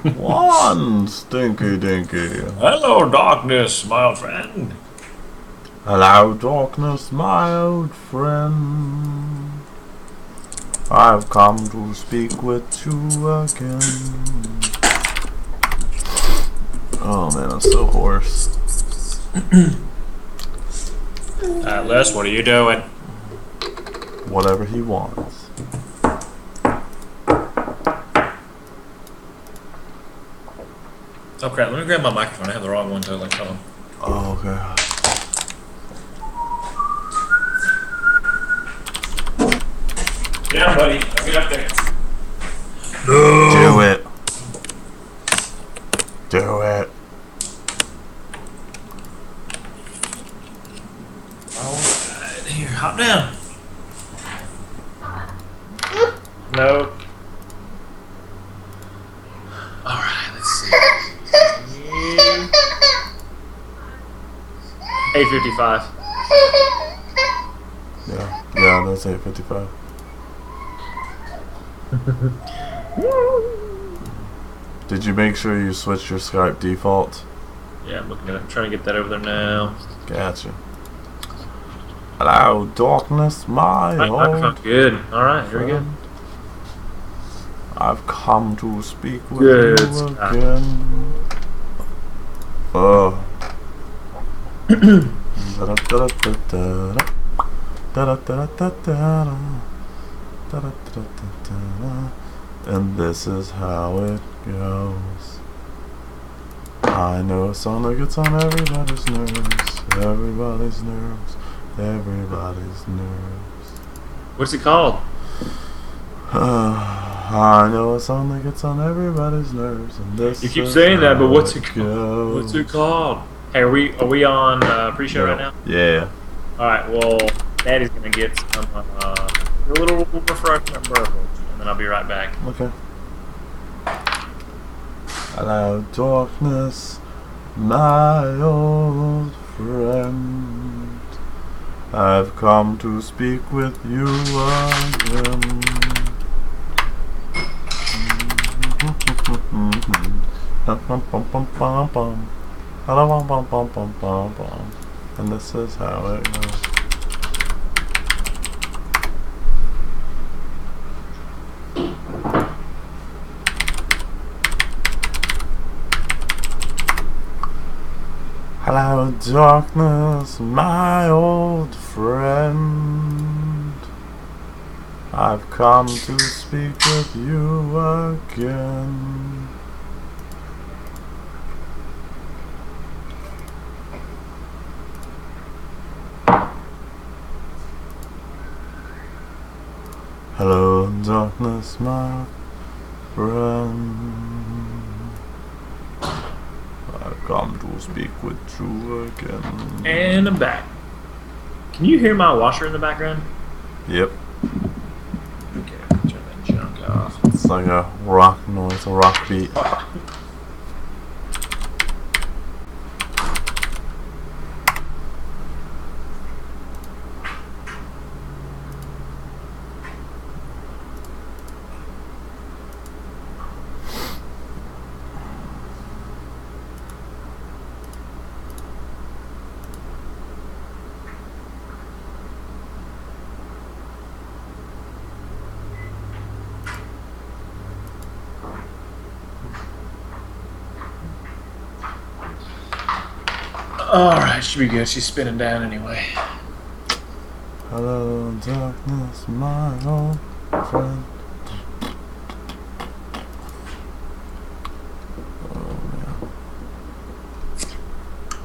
One stinky dinky. Hello, darkness, my old friend. Hello, darkness, my old friend. I've come to speak with you again. Oh man, I'm so hoarse. Atlas, what are you doing? Whatever he wants. Oh crap, let me grab my microphone. I have the wrong one totally. Hold on. Oh, okay. Yeah, buddy. I'll get up there. Do it. Do it. Alright, here, hop down. Nope. Alright, let's see. 8:55. Yeah, that's 8:55. Did you make sure you switched your Skype default? Yeah, I'm looking at it. I'm trying to get that over there now. Gotcha. Hello, darkness, my old good. Alright, here we go. friend. I've come to speak with Good you stuff. again. And this is how it goes. I know a song that gets on everybody's nerves. Everybody's nerves. Everybody's nerves. What's it called? I know a song that gets on everybody's nerves. And this You keep is saying that, but how what's it goes. called? What's it called? Hey, are we on pre-show right now? Yeah. All right. Well, Daddy's gonna get some a little refreshment beverage, and then I'll be right back. Okay. Hello, darkness, my old friend. I've come to speak with you again. And this is how it goes. Hello, darkness, my old friend. I've come to speak with you again. Hello, darkness, my friend. I've come to speak with you again. And I'm back. Can you hear my washer in the background? Yep. Okay, turn that junk off. It's like a rock noise, a rock beat. Alright, should be good. She's spinning down anyway. Hello, darkness, my old friend.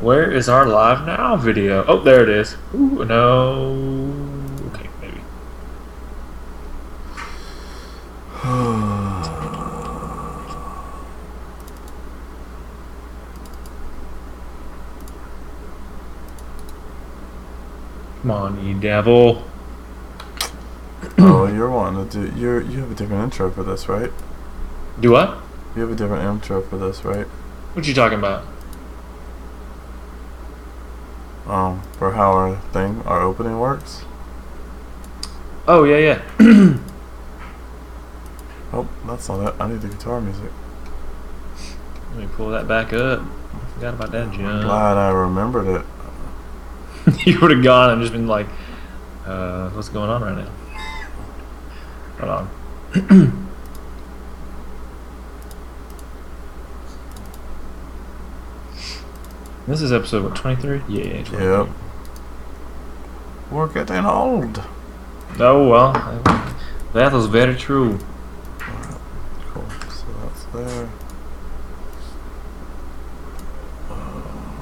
Where is our live now video? Oh, there it is. Ooh, no. Okay, maybe. Come on, you devil. Oh, you're wanting to do. You have a different intro for this, right? Do what? You have a different intro for this, right? What you talking about? For how our opening works. Oh, yeah, yeah. Oh, that's not it. I need the guitar music. Let me pull that back up. I forgot about that jump. Glad I remembered it. You would have gone and just been like, what's going on right now? Hold on. This is episode, what, 23? Yeah. 23. Yep. We're getting old. Oh, well. That was very true. Alright, cool. So that's there.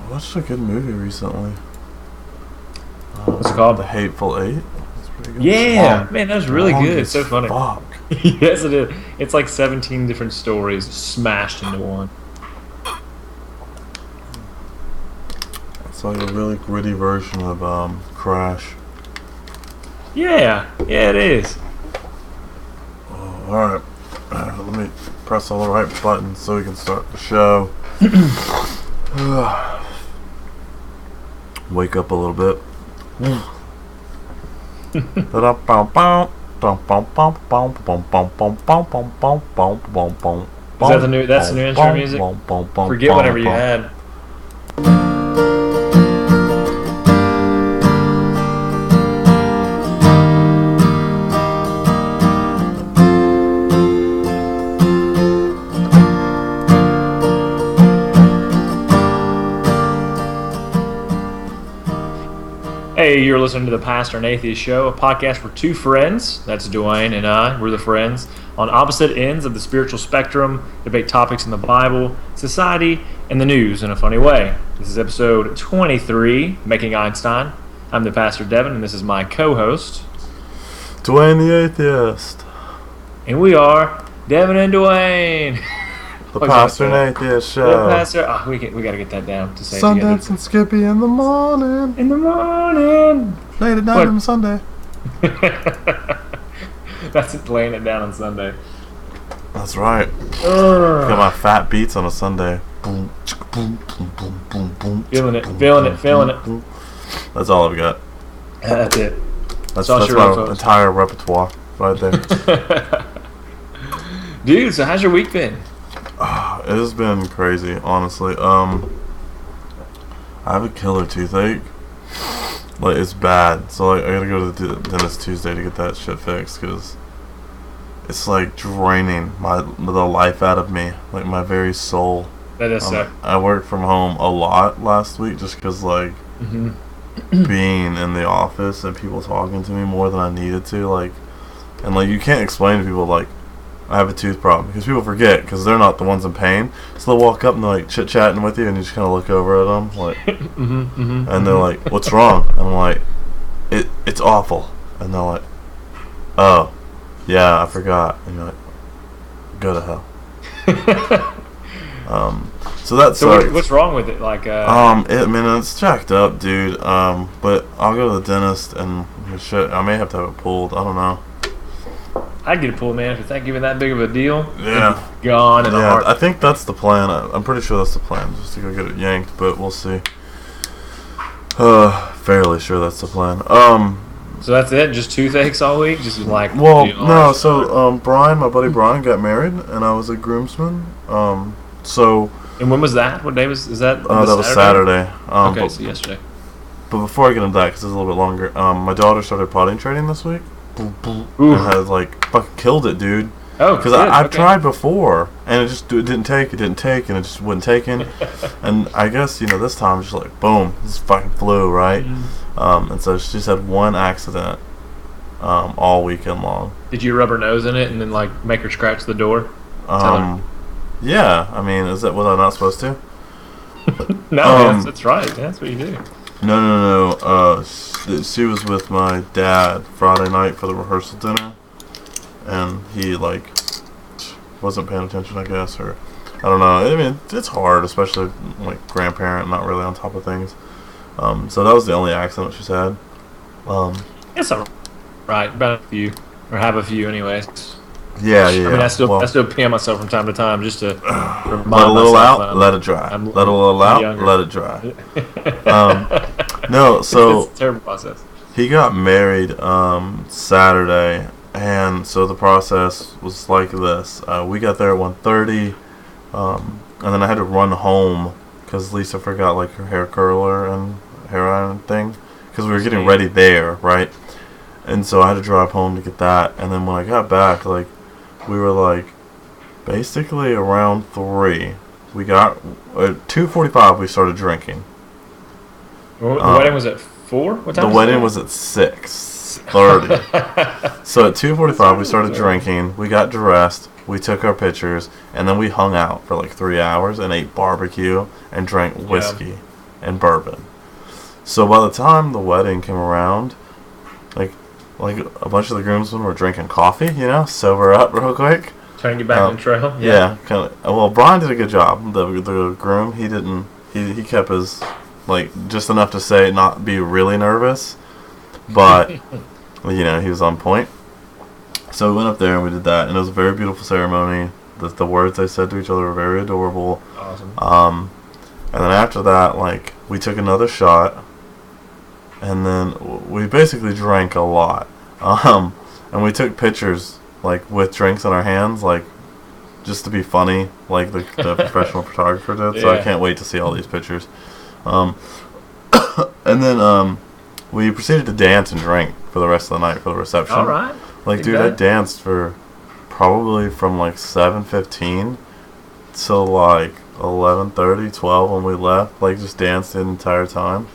Watched a good movie recently. What's it called? The Hateful Eight. That's pretty good. Yeah, man, that was really Long good. It's so as funny. Fuck. Yes, it is. It's like 17 different stories smashed into one. It's like a really gritty version of Crash. Yeah, it is. Oh, alright. Let me press all the right buttons so we can start the show. Wake up a little bit. Is that the new? That's the new intro music. Forget whatever you had. Hey, you're listening to the Pastor and Atheist Show, a podcast for two friends. That's Dewayne and I. We're the friends on opposite ends of the spiritual spectrum, debate topics in the Bible, society, and the news in a funny way. This is episode 23, Making Einstein. I'm the Pastor Devan, and this is my co-host, Dewayne the Atheist. And we are Devan and Dewayne. The Pastor and Atheist Show. The Pastor. Oh, we got to get that down to say Sundance together. and Skippy in the morning. In the morning. Late at night on Sunday. That's it, laying it down on Sunday. That's right. Got my fat beats on a Sunday. Boom, boom, boom, boom, boom, boom. Feeling it. That's all I've got. That's it. That's my entire repertoire right there. Dude, so how's your week been? It has been crazy, honestly. I have a killer toothache. Like, it's bad. So, like, I gotta go to the dentist Tuesday to get that shit fixed, because it's, like, draining the life out of me. Like, my very soul. That does suck. I worked from home a lot last week, just because, like, being in the office and people talking to me more than I needed to, like, and, like, you can't explain to people, like, I have a tooth problem, because people forget, because they're not the ones in pain, so they'll walk up and they're like chit-chatting with you, and you just kind of look over at them, like, and they're like, what's wrong? And I'm like, it's awful, and they're like, oh, yeah, I forgot, and you're like, go to hell. So that's what's wrong with it? Like, it's jacked up, dude, but I'll go to the dentist, and shit, I may have to have it pulled, I don't know. I'd get it pulled, man. If it's not giving that big of a deal, yeah, it'd be gone in a heart. I think that's the plan. I'm pretty sure that's the plan, just to go get it yanked, but we'll see. Fairly sure that's the plan. So that's it? Just toothaches all week? Just like... Well, no, so, Brian, my buddy Brian, got married, and I was a groomsman. So... And when was that? What day is that? That was Saturday. Okay, so yesterday. But before I get into that, because it's a little bit longer, my daughter started potty training this week. And has, like, fucking killed it, dude. Oh, because I've tried before, and it didn't take, and it just wasn't taking. And I guess, this time, just like, boom, this fucking flew, right? And so she just had one accident all weekend long. Did you rub her nose in it and then, like, make her scratch the door? Yeah, I mean, was I not supposed to? No, that's right. That's what you do. No. She was with my dad Friday night for the rehearsal dinner, and he, like, wasn't paying attention, I guess, or I don't know. I mean, it's hard, especially, like, grandparent, not really on top of things. So that was the only accident she's had. It's all right. About a few, or have a few, anyways. Yeah. I mean, I still pee on myself from time to time just to remind let a little myself out, let it dry. Let a little out, let it dry. No, so it's a terrible process. He got married Saturday, and so the process was like this. We got there at 1:30. And then I had to run home because Lisa forgot like her hair curler and hair iron thing because we were getting ready there, right? And so I had to drive home to get that. And then when I got back, like we were like basically around 3. We got at 2:45. We started drinking. The wedding was at 4. What time? The wedding was at 6:30. So at 2:45 we started drinking. We got dressed. We took our pictures, and then we hung out for like 3 hours and ate barbecue and drank whiskey and bourbon. So by the time the wedding came around, like a bunch of the groomsmen were drinking coffee, sober up real quick. Trying to get back on the trail. Yeah, kind of. Well, Brian did a good job. The groom, he didn't. He kept his just enough to say not be really nervous, but he was on point. So we went up there and we did that, and it was a very beautiful ceremony. The words they said to each other were very adorable. Awesome. And then after that, we took another shot, and then we basically drank a lot. And we took pictures with drinks in our hands, just to be funny, like the professional photographer did. So I can't wait to see all these pictures. And then we proceeded to dance and drink for the rest of the night for the reception. All right. Dude, I danced for probably from 7:15 till 11:30, 12 when we left. Just danced the entire time.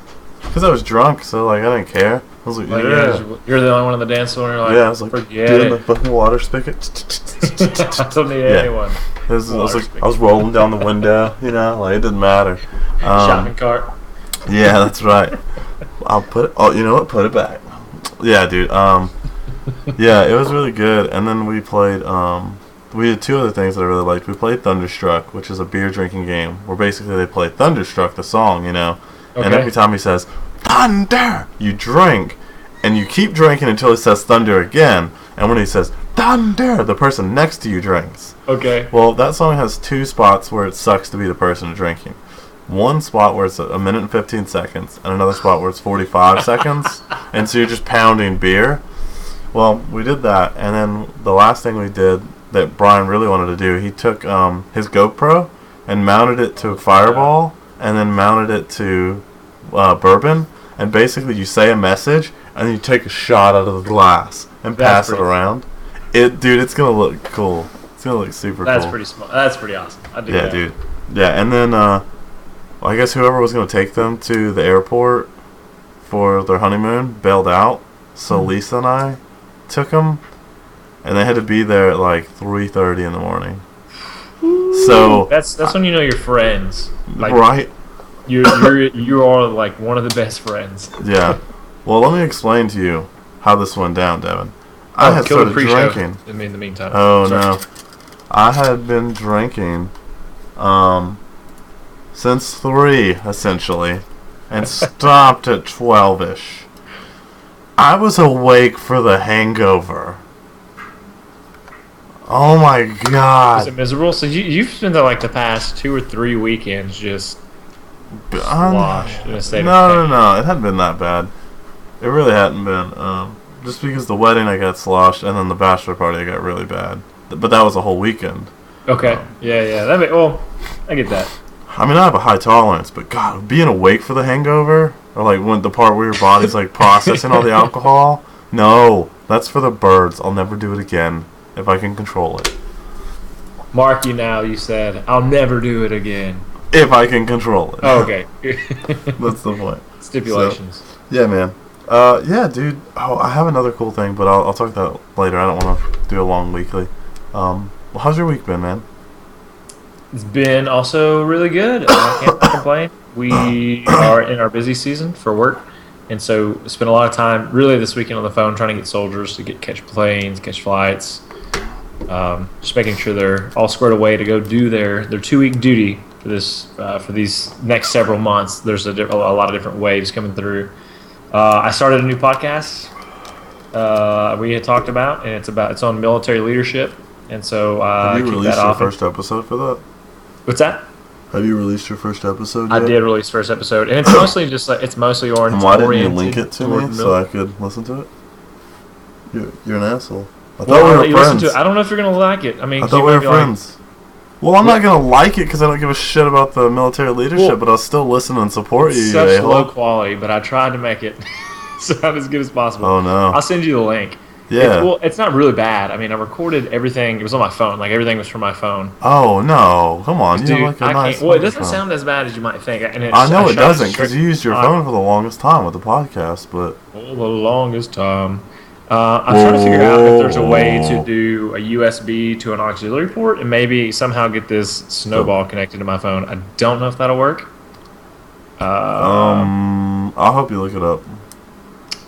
Because I was drunk, so I didn't care. I was you're the only one on the dance floor. And I was doing the fucking water spigot. I don't need anyone. I was rolling down the window, it didn't matter. Shopping cart. Yeah, that's right. I'll put it. Oh, you know what? Put it back. Yeah, dude. Yeah, it was really good. And then we played. We did 2 other things that I really liked. We played Thunderstruck, which is a beer drinking game where basically they play Thunderstruck, the song, Okay. And every time he says thunder, you drink, and you keep drinking until he says thunder again. And when he says thunder, the person next to you drinks. Okay. Well, that song has 2 spots where it sucks to be the person drinking. One spot where it's 1 minute and 15 seconds, and another spot where it's 45 seconds, and so you're just pounding beer. Well, we did that, and then the last thing we did that Brian really wanted to do, he took his GoPro and mounted it to a Fireball, and then mounted it to bourbon, and basically you say a message, and then you take a shot out of the glass and pass it around. Dude, it's gonna look cool. It's gonna look super cool. That's pretty smart. That's pretty awesome. I do that. Yeah, dude. Yeah, and then I guess whoever was gonna take them to the airport for their honeymoon bailed out, so Lisa and I took them, and they had to be there at 3:30 in the morning. So that's when you know you're friends, right? You are one of the best friends. Yeah. Well, let me explain to you how this went down, Devin. I had started drinking. In the meantime. Oh no, I had been drinking since 3 essentially, and stopped at 12ish. I was awake for the hangover. Oh my god. Was it miserable? So you've spent the past 2 or 3 weekends just sloshed in a state of pain. No. It hadn't been that bad. It really hadn't been. Just because the wedding I got sloshed, and then the bachelor party I got really bad. But that was a whole weekend. Okay. Yeah. I get that. I mean, I have a high tolerance, but God, being awake for the hangover, or when the part where your body's processing all the alcohol, no, that's for the birds. I'll never do it again if I can control it. Mark you now. You said I'll never do it again if I can control it. Oh, okay. That's the point. Stipulations. So, yeah, man. Yeah, dude. Oh, I have another cool thing, but I'll talk that later. I don't want to do a long weekly. Well, how's your week been, man? It's been also really good. I can't complain. We are in our busy season for work, and so spent a lot of time really this weekend on the phone trying to get soldiers to catch planes, catch flights, just making sure they're all squared away to go do their 2-week duty for this for these next several months. There's a lot of different waves coming through. I started a new podcast we had talked about, and it's on military leadership, and so have you released your first episode for that? What's that? Have you released your first episode yet? I did release first episode, and it's mostly just it's mostly oriented. And why didn't you link it to me so I could listen to it? You're an asshole. I thought we were friends. I don't know if you're gonna like it. I mean, I thought we were friends. Well, I'm not gonna like it because I don't give a shit about the military leadership, but I'll still listen and support you. Such low quality, but I tried to make it sound as good as possible. Oh no! I'll send you the link. Yeah. It's not really bad. I mean, I recorded everything. It was on my phone. Like everything was from my phone. Oh no! Come on, dude. You have like a nice well, it doesn't sound as bad as you might think. And I know it doesn't because you used your phone for the longest time with the podcast, but the longest time. I'm trying to figure out if there's a way to do a USB to an auxiliary port and maybe somehow get this snowball connected to my phone. I don't know if that'll work. I'll help you look it up.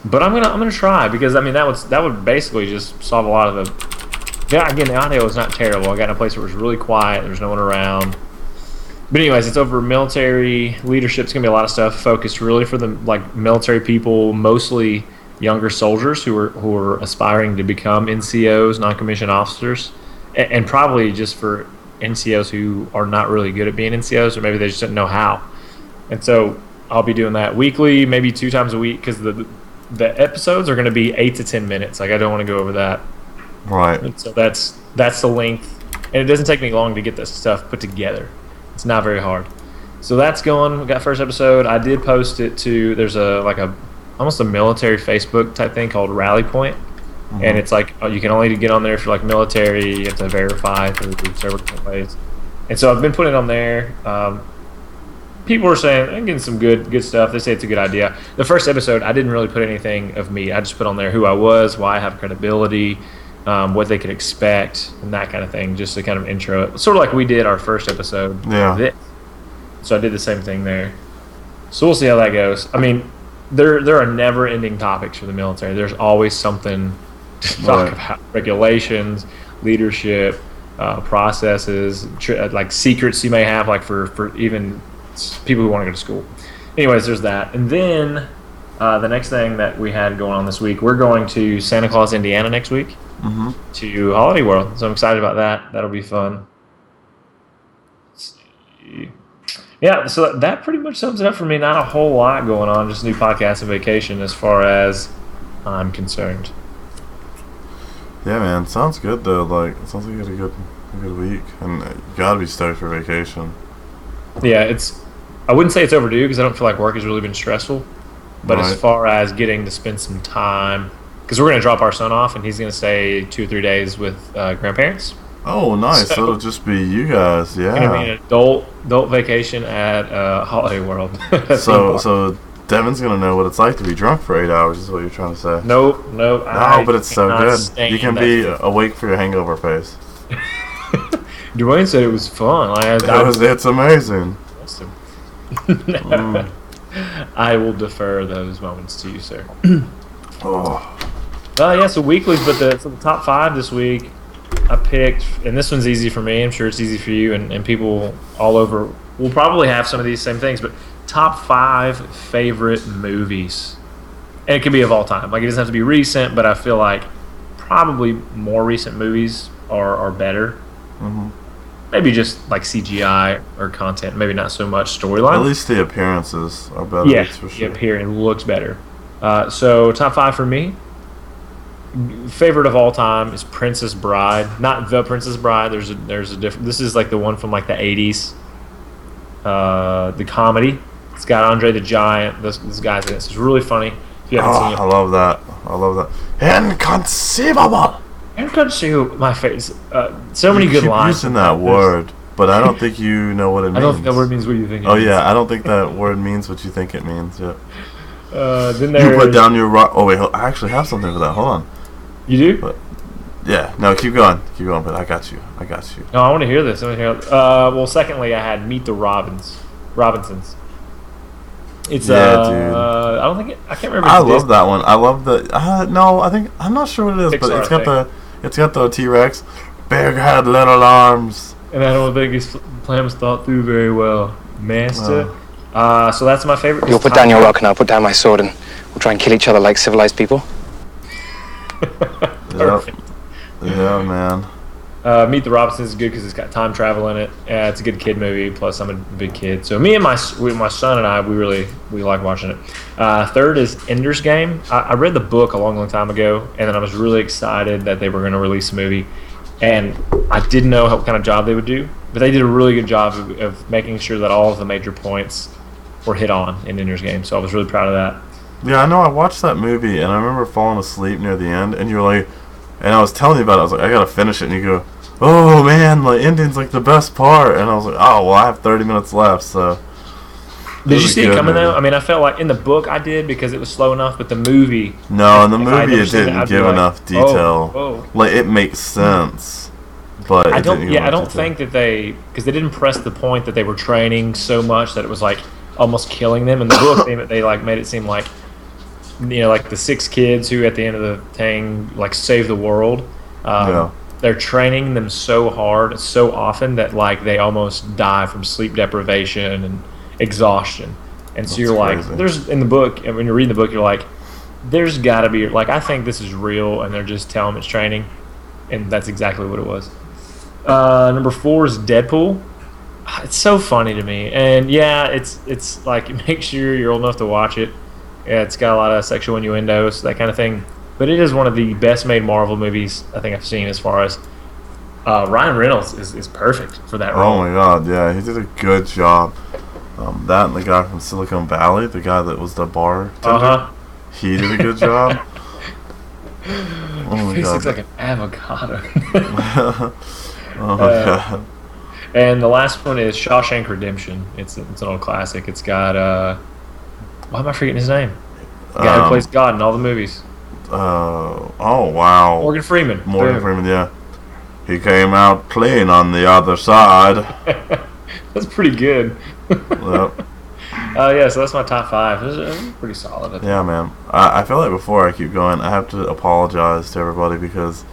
But I'm gonna try because I mean that would basically just solve a lot of the. Yeah, again, the audio is not terrible. I got in a place where it was really quiet. There's no one around. But anyways, it's over military leadership. It's gonna be a lot of stuff focused really for the military people, mostly younger soldiers who are aspiring to become NCOs, non-commissioned officers, and probably just for NCOs who are not really good at being NCOs, or maybe they just didn't know how. And so I'll be doing that weekly, maybe 2 times a week, because the episodes are going to be 8 to 10 minutes. Like I don't want to go over that. Right. And so that's the length, and it doesn't take me long to get this stuff put together. It's not very hard. So that's going. We got first episode. I did post it to. There's almost a military Facebook type thing called Rally Point, and it's like you can only get on there if you're like military. You have to verify through several different ways. And so I've been putting it on there. People are saying I'm getting some good stuff. They say it's a good idea. The first episode, I didn't really put anything of me. I just put on there who I was, why I have credibility, what they could expect, and that kind of thing, just to kind of intro it. Sort of like we did our first episode. Yeah. So I did the same thing there. So we'll see how that goes. I mean, there are never-ending topics for the military. There's always something to talk about: regulations, leadership, processes, like secrets you may have, like for even people who want to go to school. Anyways, there's that. And then the next thing that we had going on this week, we're going to Santa Claus, Indiana next week to Holiday World. So I'm excited about that. That'll be fun. Let's see. Yeah, so that pretty much sums it up for me. Not a whole lot going on, just a new podcast and vacation as far as I'm concerned. Yeah, man. Sounds good, though. Like, it sounds like you had a good week. And you got to be stoked for vacation. Yeah, I wouldn't say it's overdue because I don't feel like work has really been stressful. But as far as getting to spend some time, because we're going to drop our son off and he's going to stay 2 or 3 days with grandparents. Oh, nice. So it'll just be you guys, yeah. It's going to be an adult vacation at Holiday World. So Devan's going to know what it's like to be drunk for 8 hours is what you're trying to say. Nope. No, but it's so good. You can be awake for your hangover phase. Dewayne said it was fun. It's amazing. I will defer those moments to you, sir. Yeah, so Weeklies, but the top 5 this week, I picked, and this one's easy for me. I'm sure it's easy for you, and people all over will probably have some of these same things, but top 5 favorite movies. And it can be of all time. Like, it doesn't have to be recent, but I feel like probably more recent movies are better. Maybe just like CGI or content, maybe not so much storyline. At least the appearances are better. Yeah, for sure. the appearance looks better. So top 5 for me. Favorite of all time is Princess Bride. Not The Princess Bride. There's a different. This is like the one from like the 80s. The comedy. It's got Andre the Giant. This guy's in it. It's really funny. If you haven't seen it, I love that. Inconceivable. Inconceivable. My face. So many good lines. Using that word, but I don't think you know what it means. I don't think that word means what you think it means. Yeah, I don't think that word means what you think it means. Yeah. Then you put down your rock. Oh wait, I actually have something for that. Hold on. You do? But, yeah. No, keep going. But I got you. No, I want to hear this. Well, secondly, I had Meet the Robinsons. It's dude. I can't remember. I love that one. I love the. No, I'm not sure what it is, Pixar, but it's got the T-Rex, big head, little arms. And I don't think his plan was thought through very well, master. So that's my favorite. You'll put down your rock and I'll put down my sword, and we'll try and kill each other like civilized people. Perfect. Yeah, man. Meet the Robinsons is good because it's got time travel in it. It's a good kid movie. Plus, I'm a big kid, so me and my son and I, we like watching it. Third is Ender's Game. I read the book a long time ago, and then I was really excited that they were going to release a movie, and I didn't know what kind of job they would do. But they did a really good job of making sure that all of the major points were hit on in Ender's Game. So I was really proud of that. Yeah, I know. I watched that movie, and I remember falling asleep near the end, and you were like, and I was telling you about it. I was like, I gotta finish it, and you go, oh man, the ending's like the best part, and I was like, oh well, I have 30 minutes left, so. Did you see it coming though? I mean, I felt like in the book I did because it was slow enough, but the movie. No, in the movie it didn't give enough detail. Oh. Like it makes sense, but I don't think that because they didn't press the point that they were training so much that it was like almost killing them. In the book, they like made it seem like, like the 6 kids who at the end of the thing like save the world. They're training them so hard, so often that like they almost die from sleep deprivation and exhaustion. And so you're like, there's in the book, and when you're reading the book, you're like, there's got to be like, I think this is real, and they're just telling them it's training, and that's exactly what it was. Number 4 is Deadpool. It's so funny to me, and yeah, it's like make sure you're old enough to watch it. Yeah, it's got a lot of sexual innuendos, that kind of thing. But it is one of the best made Marvel movies I think I've seen. As far as Ryan Reynolds is perfect for that role. Oh my god, yeah, he did a good job. That and the guy from Silicon Valley, the guy that was the bartender, he did a good job. Oh my face looks like an avocado. Oh my god. And the last one is Shawshank Redemption. It's an old classic. It's got why am I forgetting his name? The guy who plays God in all the movies. Oh wow. Morgan Freeman. Yeah. He came out clean on the other side. That's pretty good. Yep. So that's my top 5. It was pretty solid. Yeah, man. I feel like before I keep going, I have to apologize to everybody because,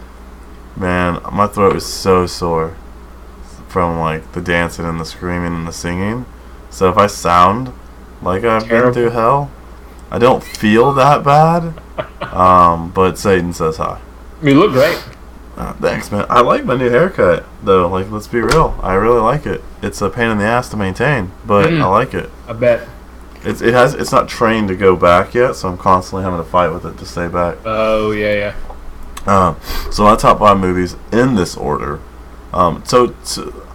man, my throat is so sore from like the dancing and the screaming and the singing. So if I sound like I've been through hell, I don't feel that bad. But Satan says hi. You look great. Thanks, man. I like my new haircut, though. Like, let's be real. I really like it. It's a pain in the ass to maintain, but I like it. I bet. It's not trained to go back yet, so I'm constantly having to fight with it to stay back. Oh yeah. So my top 5 movies in this order. So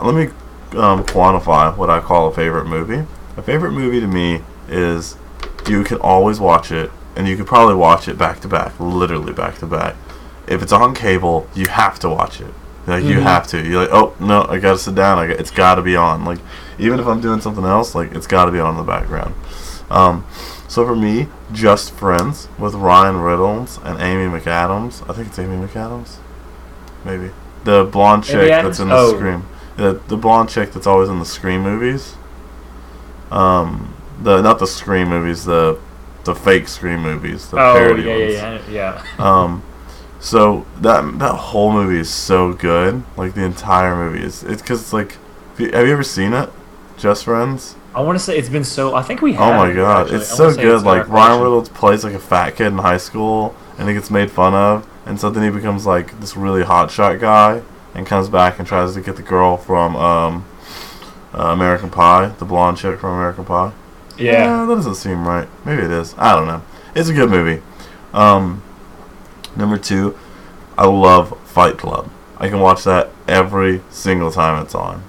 let me quantify what I call a favorite movie. A favorite movie to me is you can always watch it, and you could probably watch it back to back, literally back to back. If it's on cable, you have to watch it. Like you have to. You're like, oh no, I gotta sit down. It's gotta be on. Like even if I'm doing something else, like it's gotta be on in the background. So for me, Just Friends with Ryan Reynolds and Amy McAdams. I think it's Amy McAdams. Maybe the blonde chick that's in the Scream. The blonde chick that's always in the Scream movies. Not the Scream movies. The fake Scream movies. The parody ones. Yeah. So that whole movie is so good. Like the entire movie it's because it's like, have you ever seen it? Just Friends. I want to say it's been so. I think we have. Oh my god, it's so good. Like Ryan Reynolds plays like a fat kid in high school, and he gets made fun of, and so then he becomes like this really hotshot guy, and comes back and tries to get the girl from American Pie, the blonde chick from American Pie. Yeah, that doesn't seem right. Maybe it is. I don't know. It's a good movie. Number 2, I love Fight Club. I can watch that every single time it's on.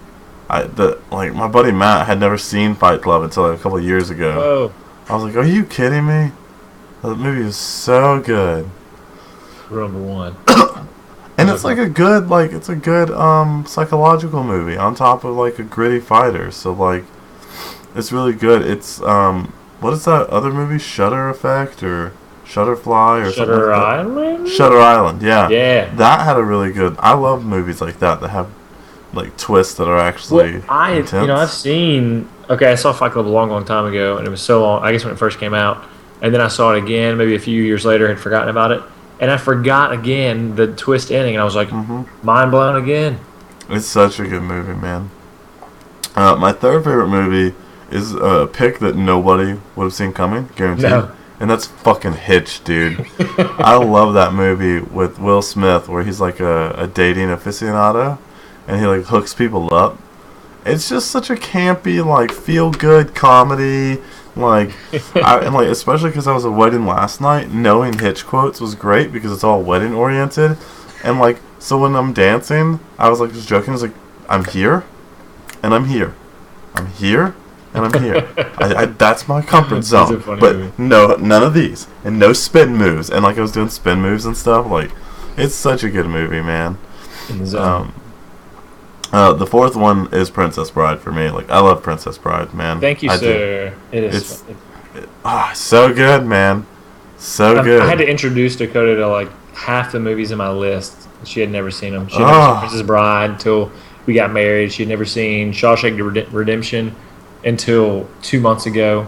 My buddy Matt had never seen Fight Club until a couple of years ago. Whoa. I was like, are you kidding me? That movie is so good. Number 1. And it's like a good psychological movie on top of like a gritty fighter. So like it's really good. It's what is that other movie? Shutter Effect or Shutterfly or Shutter Island? Shutter Island, yeah. Yeah. That had a really good... I love movies like that have like twists that are actually intense. I've seen... Okay, I saw Fight Club a long time ago, and it was so long, I guess when it first came out, and then I saw it again, maybe a few years later, had forgotten about it, and I forgot again the twist ending, and I was like, mind blown again. It's such a good movie, man. My third favorite movie is a pick that nobody would have seen coming, guaranteed. No. And that's fucking Hitch, dude. I love that movie with Will Smith where he's like a dating aficionado and he like hooks people up. It's just such a campy, like feel good comedy. Like, especially because I was at a wedding last night, knowing Hitch quotes was great because it's all wedding oriented. And like, so when I'm dancing, I was like just joking. I was like, I'm here. and I'm here. I'm here, and I'm here. That's my comfort It's a zone. funny But movie. no, none of these, and no spin moves. And like I was doing spin moves and stuff. Like, it's such a good movie, man. In the zone. The fourth one is Princess Bride for me. Like, I love Princess Bride, man. Thank you, I sir. do. It is. So good, man. So good. I had to introduce Dakota to like half the movies in my list. She had never seen them. She had never seen Princess Bride until we got married. She had never seen Shawshank Redemption until 2 months ago.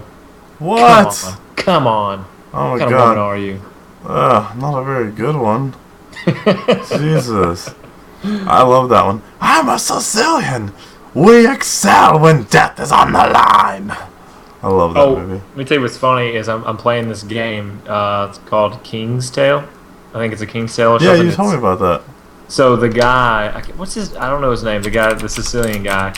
What? Come on. Oh my What kind God. of woman are you? Not a very good one. Jesus. I love that one. I'm a Sicilian. We excel when death is on the line. I love that movie. Let me tell you what's funny is I'm playing this game. It's called King's Tale. I think it's a King's Tale or Yeah, something. you told me about that. So the guy, what's his? I don't know his name. The guy, the Sicilian guy.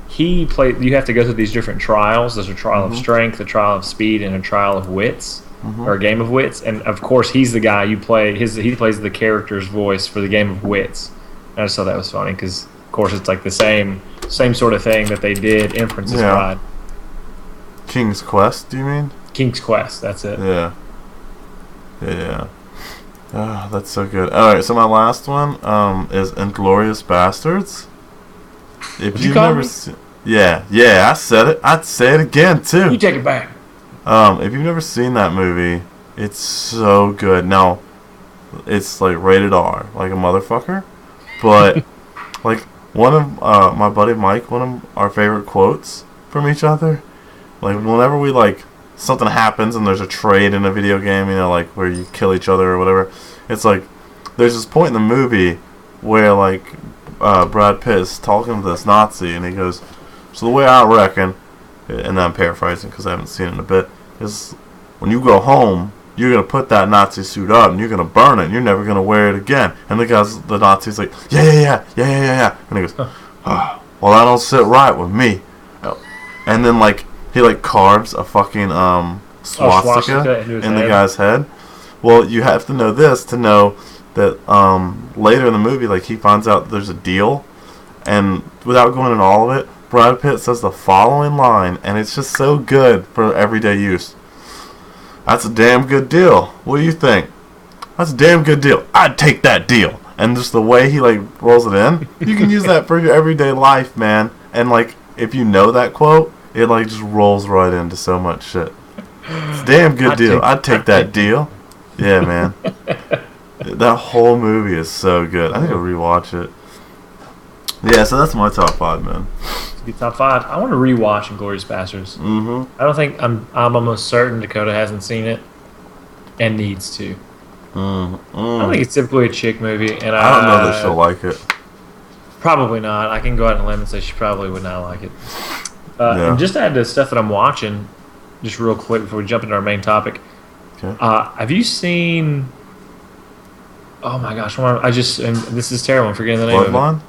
He played. You have to go through these different trials. There's a trial of strength, a trial of speed, and a trial of wits, or a game of wits. And of course, he's the guy you play. He plays the character's voice for the game of wits. And I just thought that was funny because, of course, it's like the same sort of thing that they did in Princess Bride. King's Quest, do you mean? King's Quest. That's it. Yeah. Ah, that's so good. Alright, so my last one is Inglorious Bastards. If you've never seen... Yeah, I said it. I'd say it again, too. You take it back. If you've never seen that movie, it's so good. Now, it's like rated R, like a motherfucker. But, like, one of my buddy Mike, one of our favorite quotes from each other, like, whenever we, like, something happens and there's a trade in a video game, you know, like, where you kill each other or whatever, it's like, there's this point in the movie where, like, Brad Pitt is talking to this Nazi, and he goes, so the way I reckon, and I'm paraphrasing because I haven't seen it in a bit, is when you go home, you're going to put that Nazi suit up and you're going to burn it and you're never going to wear it again. And the Nazi's like, yeah. And he goes, oh, well, that don't sit right with me. And then, like, he, like, carves a fucking swastika in the guy's head. Well, you have to know this to know that later in the movie, like, he finds out there's a deal. And without going into all of it, Brad Pitt says the following line, and it's just so good for everyday use. That's a damn good deal. What do you think? That's a damn good deal. I'd take that deal. And just the way he, like, rolls it in, you can use that for your everyday life, man. And, like, if you know that quote, it, like, just rolls right into so much shit. It's a damn good deal. I'd take that deal. Yeah, man. That whole movie is so good. I think I'll rewatch it. Yeah, so that's my top 5, man. Top 5. I want to rewatch Inglorious Bastards. Mm-hmm. I don't think I'm almost certain Dakota hasn't seen it and needs to. I don't think it's typically a chick movie, and I don't know that she'll like it. Probably not. I can go out on a limb and say she probably would not like it. And just to add to the stuff that I'm watching, just real quick before we jump into our main topic. Okay. Have you seen? Oh my gosh! And this is terrible. I'm forgetting the name of it. Bloodline?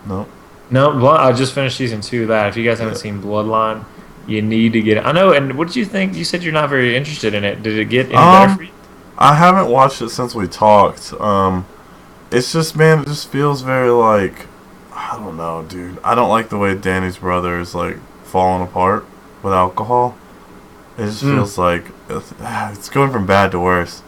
No. No, I just finished season 2 of that. If you guys haven't seen Bloodline, you need to get it. I know, and what did you think? You said you're not very interested in it. Did it get any better for you? I haven't watched it since we talked. It's just, man, it just feels very like, I don't know, dude. I don't like the way Danny's brother is, like, falling apart with alcohol. It just feels like it's going from bad to worse.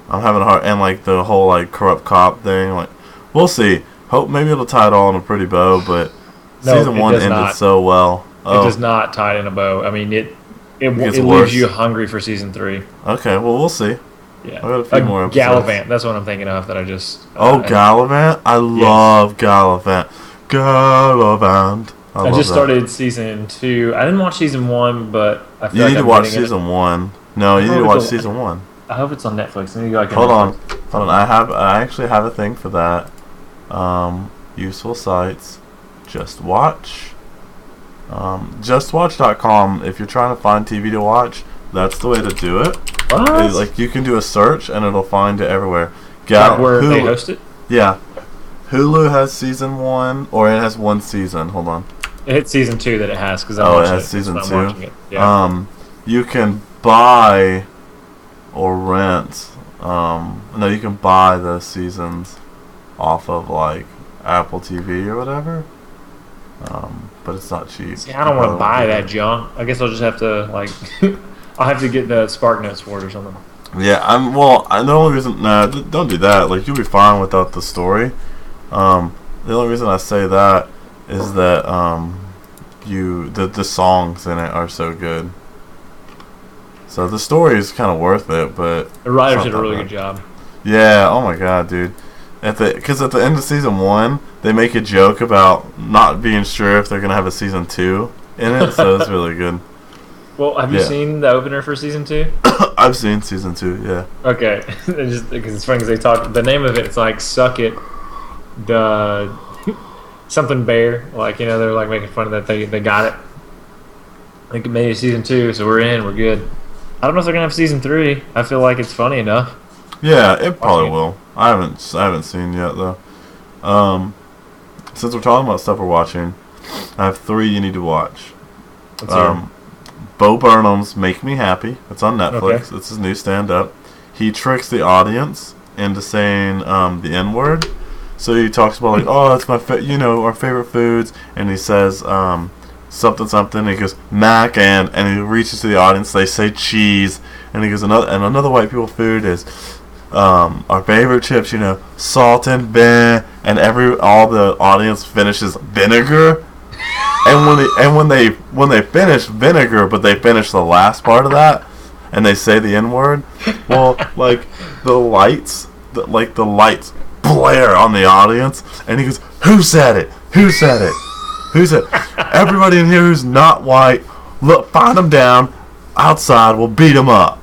I'm having a hard, and, like, the whole, like, corrupt cop thing, like, we'll see. Hope maybe it'll tie it all in a pretty bow, but season 1 ended so well. It does not tie it in a bow. I mean, it leaves you hungry for season 3. Okay, well, we'll see. Yeah, I got a few more episodes. Gallivant. That's what I'm thinking of. That I just. Gallivant! I love Gallivant. Gallivant. I just started season 2. I didn't watch season 1, but I feel you like need to watch season 1. No, you need to watch season 1. I hope it's on Netflix. I need to go Hold on. I actually have a thing for that. Useful sites. Just Watch. JustWatch.com. If you're trying to find TV to watch, that's the way to do it. What? Like, you can do a search and it'll find it everywhere. Like where they host it? Yeah. Hulu has season 1, or it has 1 season. Hold on. It's season 2 that it has because it has season 2. Yeah. You can buy or rent. No, you can buy the seasons off of, like, Apple TV or whatever. but it's not cheap. See, I don't want to buy that junk. I guess I'll just have to like, I'll have to get the Spark Notes for it or something. Yeah, the only reason, don't do that. Like, you'll be fine without the story. The only reason I say that is that the songs in it are so good. So the story is kind of worth it, but the writers did a really good job. Yeah. Oh my god, dude. Because at the end of season 1, they make a joke about not being sure if they're gonna have a season 2 in it. So it's really good. Well, have you seen the opener for season 2? I've seen season 2. Yeah. Okay, just because it's funny because they talk. The name of it's like "Suck It," the something bear. Like, you know, they're like making fun of that they got it. I think it made it season 2, so we're in. We're good. I don't know if they're gonna have season 3. I feel like it's funny enough. Yeah, it probably will. I haven't seen yet though. Since we're talking about stuff we're watching, I have 3 you need to watch. Let's hear 'em. Bo Burnham's "Make Me Happy." It's on Netflix. Okay. It's his new stand-up. He tricks the audience into saying the N-word. So he talks about like, oh, it's our favorite foods, and he says something. And he goes mac and he reaches to the audience. They say cheese, and he goes another white people food is our favorite chips. Salt and ben, and all the audience finishes vinegar. And when they finish vinegar, but they finish the last part of that, and they say the N-word, well, like the lights blare on the audience, and he goes, "Who said it? Who said it? Who said it? Everybody in here who's not white, look, find them down outside. We'll beat them up."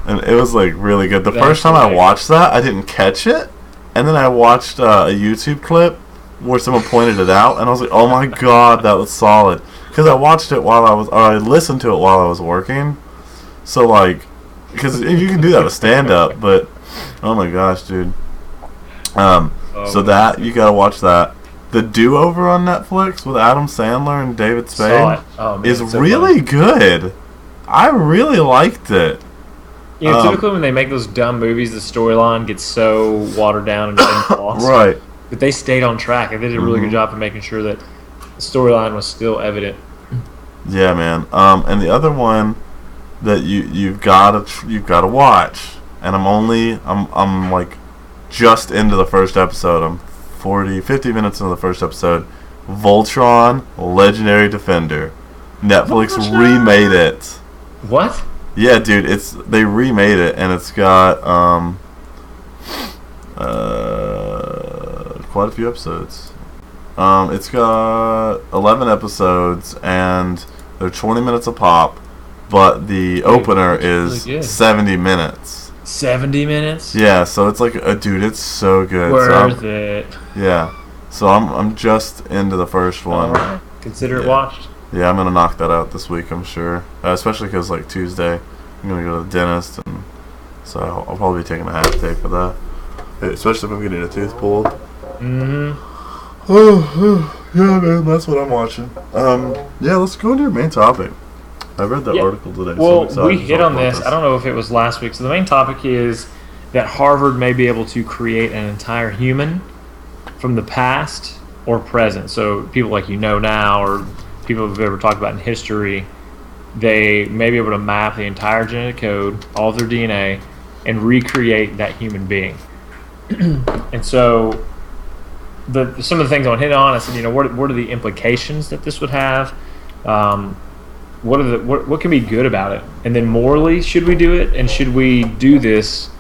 And it was like really good. The first time I watched that, I didn't catch it, and then I watched a YouTube clip where someone pointed it out, and I was like, "Oh my god, that was solid!" Because I watched it I listened to it while I was working. So like, because you can do that with stand up, but oh my gosh, dude. You gotta watch that. The Do Over on Netflix with Adam Sandler and David Spade is really good. I really liked it. Typically when they make those dumb movies, the storyline gets so watered down and lost. Right. But they stayed on track. They did a really good job of making sure that the storyline was still evident. Yeah, man. And the other one that you've gotta watch, and I'm like just into the first episode. I'm 50 minutes into the first episode. Voltron, Legendary Defender. Netflix remade it. What? Yeah, dude. They remade it, and it's got quite a few episodes. It's got 11 episodes, and they're 20 minutes a pop, but the opener is really 70 minutes. 70 minutes? Yeah, so it's like, dude, it's so good. Worth it. Yeah, so I'm just into the first one. Alright, consider it watched. Yeah, I'm gonna knock that out this week, I'm sure. Especially because like Tuesday, I'm gonna go to the dentist, and so I'll probably be taking a half day for that. Especially if I'm getting a tooth pulled. Yeah, man, that's what I'm watching. Yeah, let's go into your main topic. I read that article today. Well, we hit on this. I don't know if it was last week. So the main topic is that Harvard may be able to create an entire human from the past or present. So people like now, or people who've ever talked about in history, they may be able to map the entire genetic code, all of their DNA, and recreate that human being. And so some of the things I want to hit on, I said, what are the implications that this would have? What can be good about it? And then morally, should we do it? And should we do this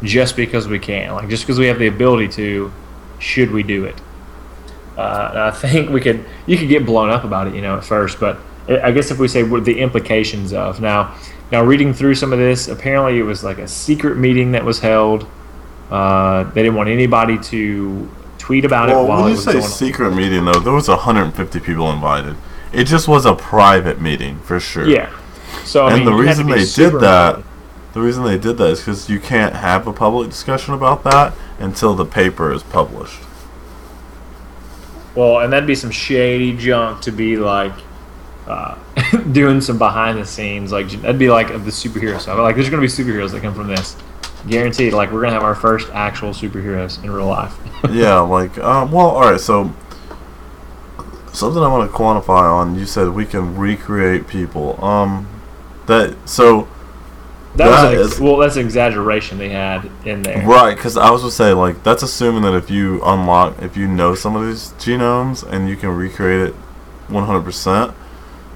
just because we can? Like, just because we have the ability to, should we do it? I think you could get blown up about it, at first, but I guess if we say what the implications of now reading through some of this, apparently it was like a secret meeting that was held. They didn't want anybody to tweet about it while it was going on. When you say secret meeting, though, there was 150 people invited. It just was a private meeting, for sure. Yeah. So the reason they did that is because you can't have a public discussion about that until the paper is published. Well, and that'd be some shady junk to be like doing some behind the scenes. Like, that'd be like the superhero stuff. Like, there's going to be superheroes that come from this. Guaranteed. Like, we're going to have our first actual superheroes in real life. Yeah, like, all right, so Something I want to quantify on. You said we can recreate people. That so. That's an exaggeration they had in there. Right, because I was going to say, like, that's assuming that if you know some of these genomes and you can recreate it 100%,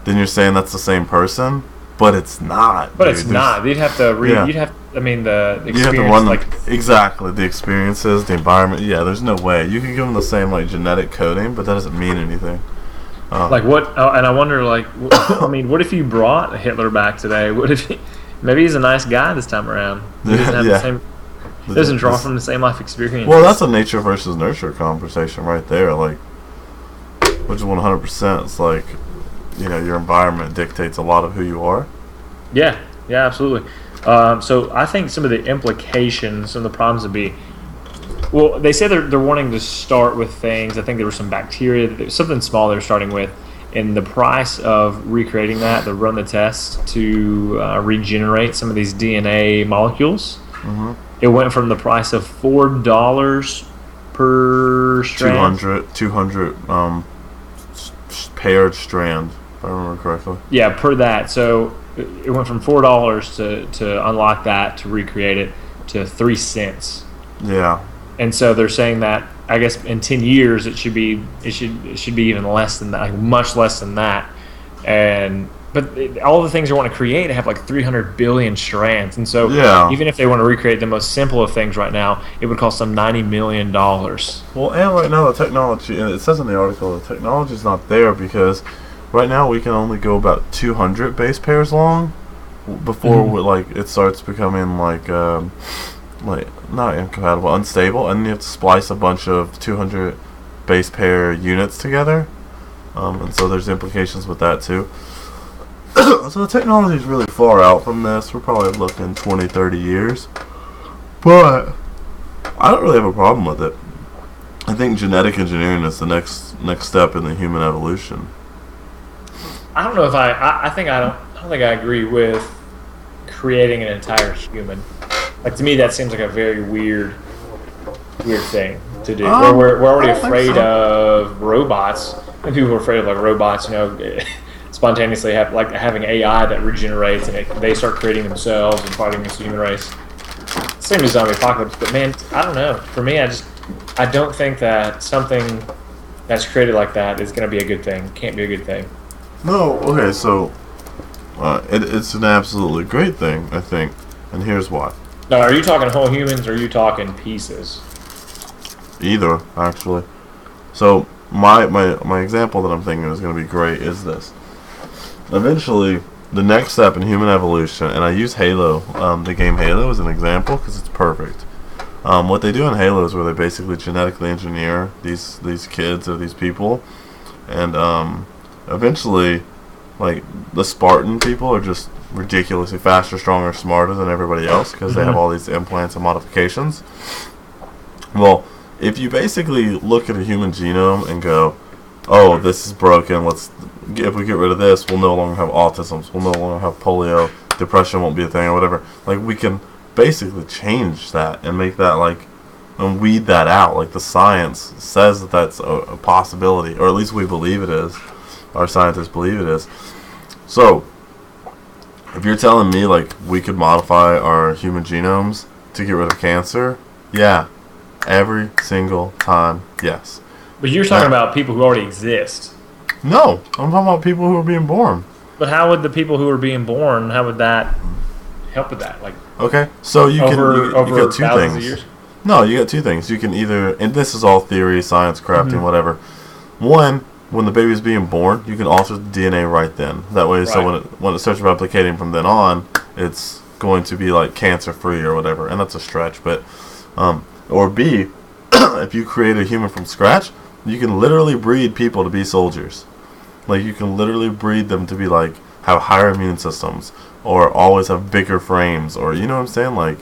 then you're saying that's the same person, but it's not. But it's not. You'd have to the experience. You have to run exactly the experiences, the environment. Yeah, there's no way you can give them the same like genetic coding, but that doesn't mean anything. Like what? And I wonder, like, I mean, what if you brought Hitler back today? What if maybe he's a nice guy this time around? He doesn't have the same. Doesn't draw from the same life experience. Well, that's a nature versus nurture conversation right there. Like, which is 100%. It's like, your environment dictates a lot of who you are. Yeah, absolutely. So I think some of the implications, some of the problems would be, well, they say they're wanting to start with things. I think there was some bacteria, something small they're starting with, and the price of recreating that, to run the test to regenerate some of these DNA molecules, it went from the price of $4 per strand. 200 paired strand, if I remember correctly. Yeah, per that. So it went from $4 to unlock that, to recreate it, to 3 cents. Yeah. And so they're saying that, I guess, in 10 years it should be even less than that, like much less than that. But all the things they want to create have like 300 billion strands, and so even if they want to recreate the most simple of things right now, it would cost them $90 million. Well, and right now the technology, and it says in the article, the technology is not there because right now we can only go about 200 base pairs long before it starts becoming like not incompatible, unstable, and you have to splice a bunch of 200 base pair units together, and so there's implications with that too. So the technology is really far out from this. We're probably looking 20, 30 years, but I don't really have a problem with it. I think genetic engineering is the next step in the human evolution. I don't know if I think I don't think I agree with creating an entire human. Like, to me, that seems like a very weird thing to do. We're already afraid of robots, and people are afraid of like robots, spontaneously having AI that regenerates and they start creating themselves and fighting against the human race. Same as zombie apocalypse, but man, I don't know. For me, I don't think that something that's created like that is going to be a good thing. Can't be a good thing. No, okay, so it's an absolutely great thing, I think, and here's why. Now, are you talking whole humans or are you talking pieces? Either, actually. So my example that I'm thinking is going to be great is this. Eventually, the next step in human evolution, and I use Halo, the game Halo, as an example because it's perfect. What they do in Halo is where they basically genetically engineer these kids or these people, and eventually, like, the Spartan people are just ridiculously faster, stronger, smarter than everybody else because they have all these implants and modifications. Well, if you basically look at a human genome and go, oh, this is broken, if we get rid of this, we'll no longer have autism, we'll no longer have polio, depression won't be a thing or whatever. Like, we can basically change that and make that, like, and weed that out. Like, the science says that that's a possibility, or at least we believe it is. Our scientists believe it is. So, if you're telling me, like, we could modify our human genomes to get rid of cancer, yeah, every single time, yes. But you're talking about people who already exist. No, I'm talking about people who are being born. But how would the people who are being born, how would that help with that? Like, okay, so you got two things. Of years? No, you got two things. You can either, and this is all theory, science, crafting, whatever. One, when the baby's being born, you can alter the DNA right then. That way, so when it starts replicating from then on, it's going to be like cancer-free or whatever. And that's a stretch, but or B, if you create a human from scratch, you can literally breed people to be soldiers. Like, you can literally breed them to be like have higher immune systems or always have bigger frames, or you know what I'm saying, like.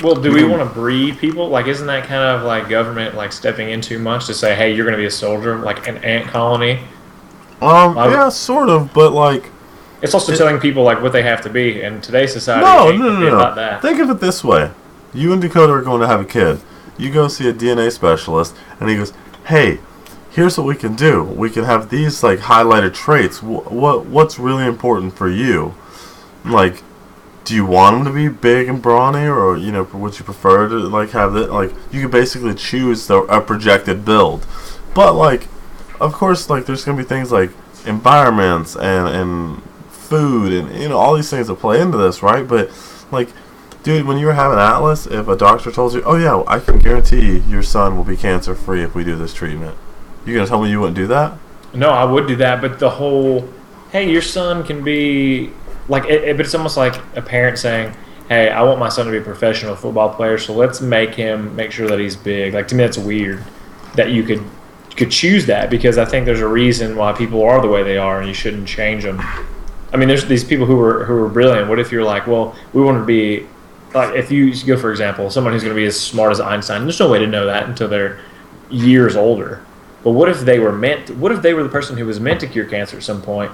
Well, do we want to breed people? Like, isn't that kind of like government like stepping in too much to say, hey, you're going to be a soldier, like an ant colony? Yeah, sort of, but like. It's also telling people like what they have to be, and today's society ain't about that. Think of it this way: you and Dakota are going to have a kid. You go see a DNA specialist, and he goes, "Hey, here's what we can do. We can have these like highlighted traits. What's really important for you? Like, do you want them to be big and brawny, or would you prefer to like have that? Like, you can basically choose a projected build, but like, of course, like there's gonna be things like environments and food and all these things that play into this, right? But like, dude, when you were having Atlas, if a doctor told you, oh yeah, I can guarantee your son will be cancer free if we do this treatment, you gonna tell me you wouldn't do that? No, I would do that, but the whole, hey, your son can be like, but it's almost like a parent saying, hey, I want my son to be a professional football player, so let's make sure that he's big. Like, to me, that's weird that you could choose that, because I think there's a reason why people are the way they are, and you shouldn't change them. I mean, there's these people who are brilliant. What if you're like, well, we want to be like, if you go, for example, someone who's going to be as smart as Einstein, there's no way to know that until they're years older. But what if they were the person who was meant to cure cancer at some point,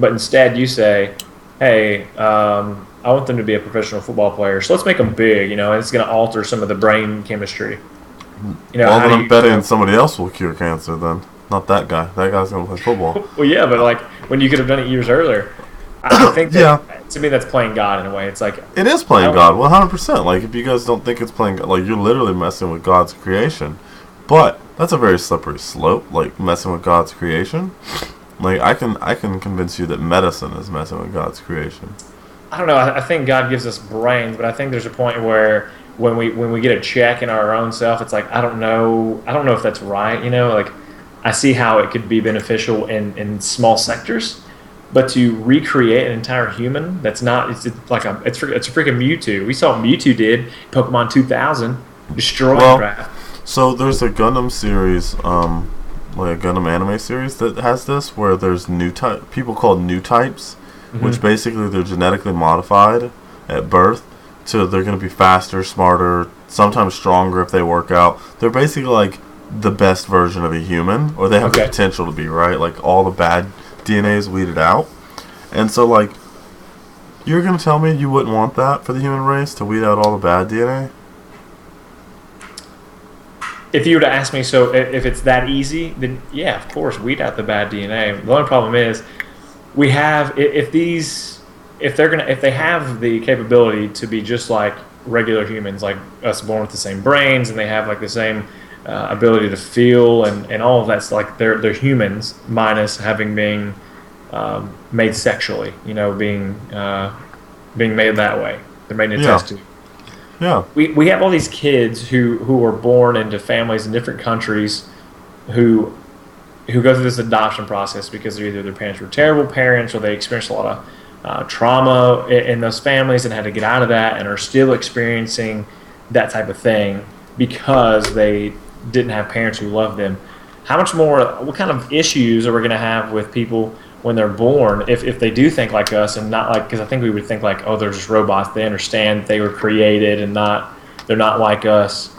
but instead you say, hey, I want them to be a professional football player, so let's make them big, and it's going to alter some of the brain chemistry. Well, then I'm betting somebody else will cure cancer then. Not that guy. That guy's going to play football. Well, yeah, but like when you could have done it years earlier. I think that, to me, that's playing God in a way. It's like, it is playing God, 100%. Like, if you guys don't think it's playing God, like, you're literally messing with God's creation. But that's a very slippery slope, like messing with God's creation. Like, I can convince you that medicine is messing with God's creation. I don't know. I think God gives us brains, but I think there's a point where when we get a check in our own self, it's like, I don't know if that's right. Like, I see how it could be beneficial in small sectors. But to recreate an entire human, that's not. It's a freaking Mewtwo. We saw what Mewtwo did Pokemon 2000, destroying crap. So there's a Gundam series, like a Gundam anime series that has this, where there's people called new types, which basically they're genetically modified at birth, so they're going to be faster, smarter, sometimes stronger if they work out. They're basically like the best version of a human, or they have the potential to be, right? Like, all the bad DNA is weeded out. And so, like, you're going to tell me you wouldn't want that for the human race, to weed out all the bad DNA? If you were to ask me, so if it's that easy, then yeah, of course, weed out the bad DNA. The only problem is, we have, if they have the capability to be just like regular humans, like us, born with the same brains, and they have like the same ability to feel and all of that's like they're humans, minus having been made sexually, being made that way. They're made in a test tube. Yeah. We have all these kids who are born into families in different countries who go through this adoption process because either their parents were terrible parents, or they experienced a lot of trauma in those families and had to get out of that, and are still experiencing that type of thing because they didn't have parents who loved them. How much more, what kind of issues are we going to have with people when they're born if they do think like us, and not like, because I think we would think like, oh, they're just robots, they understand they were created and they're not like us.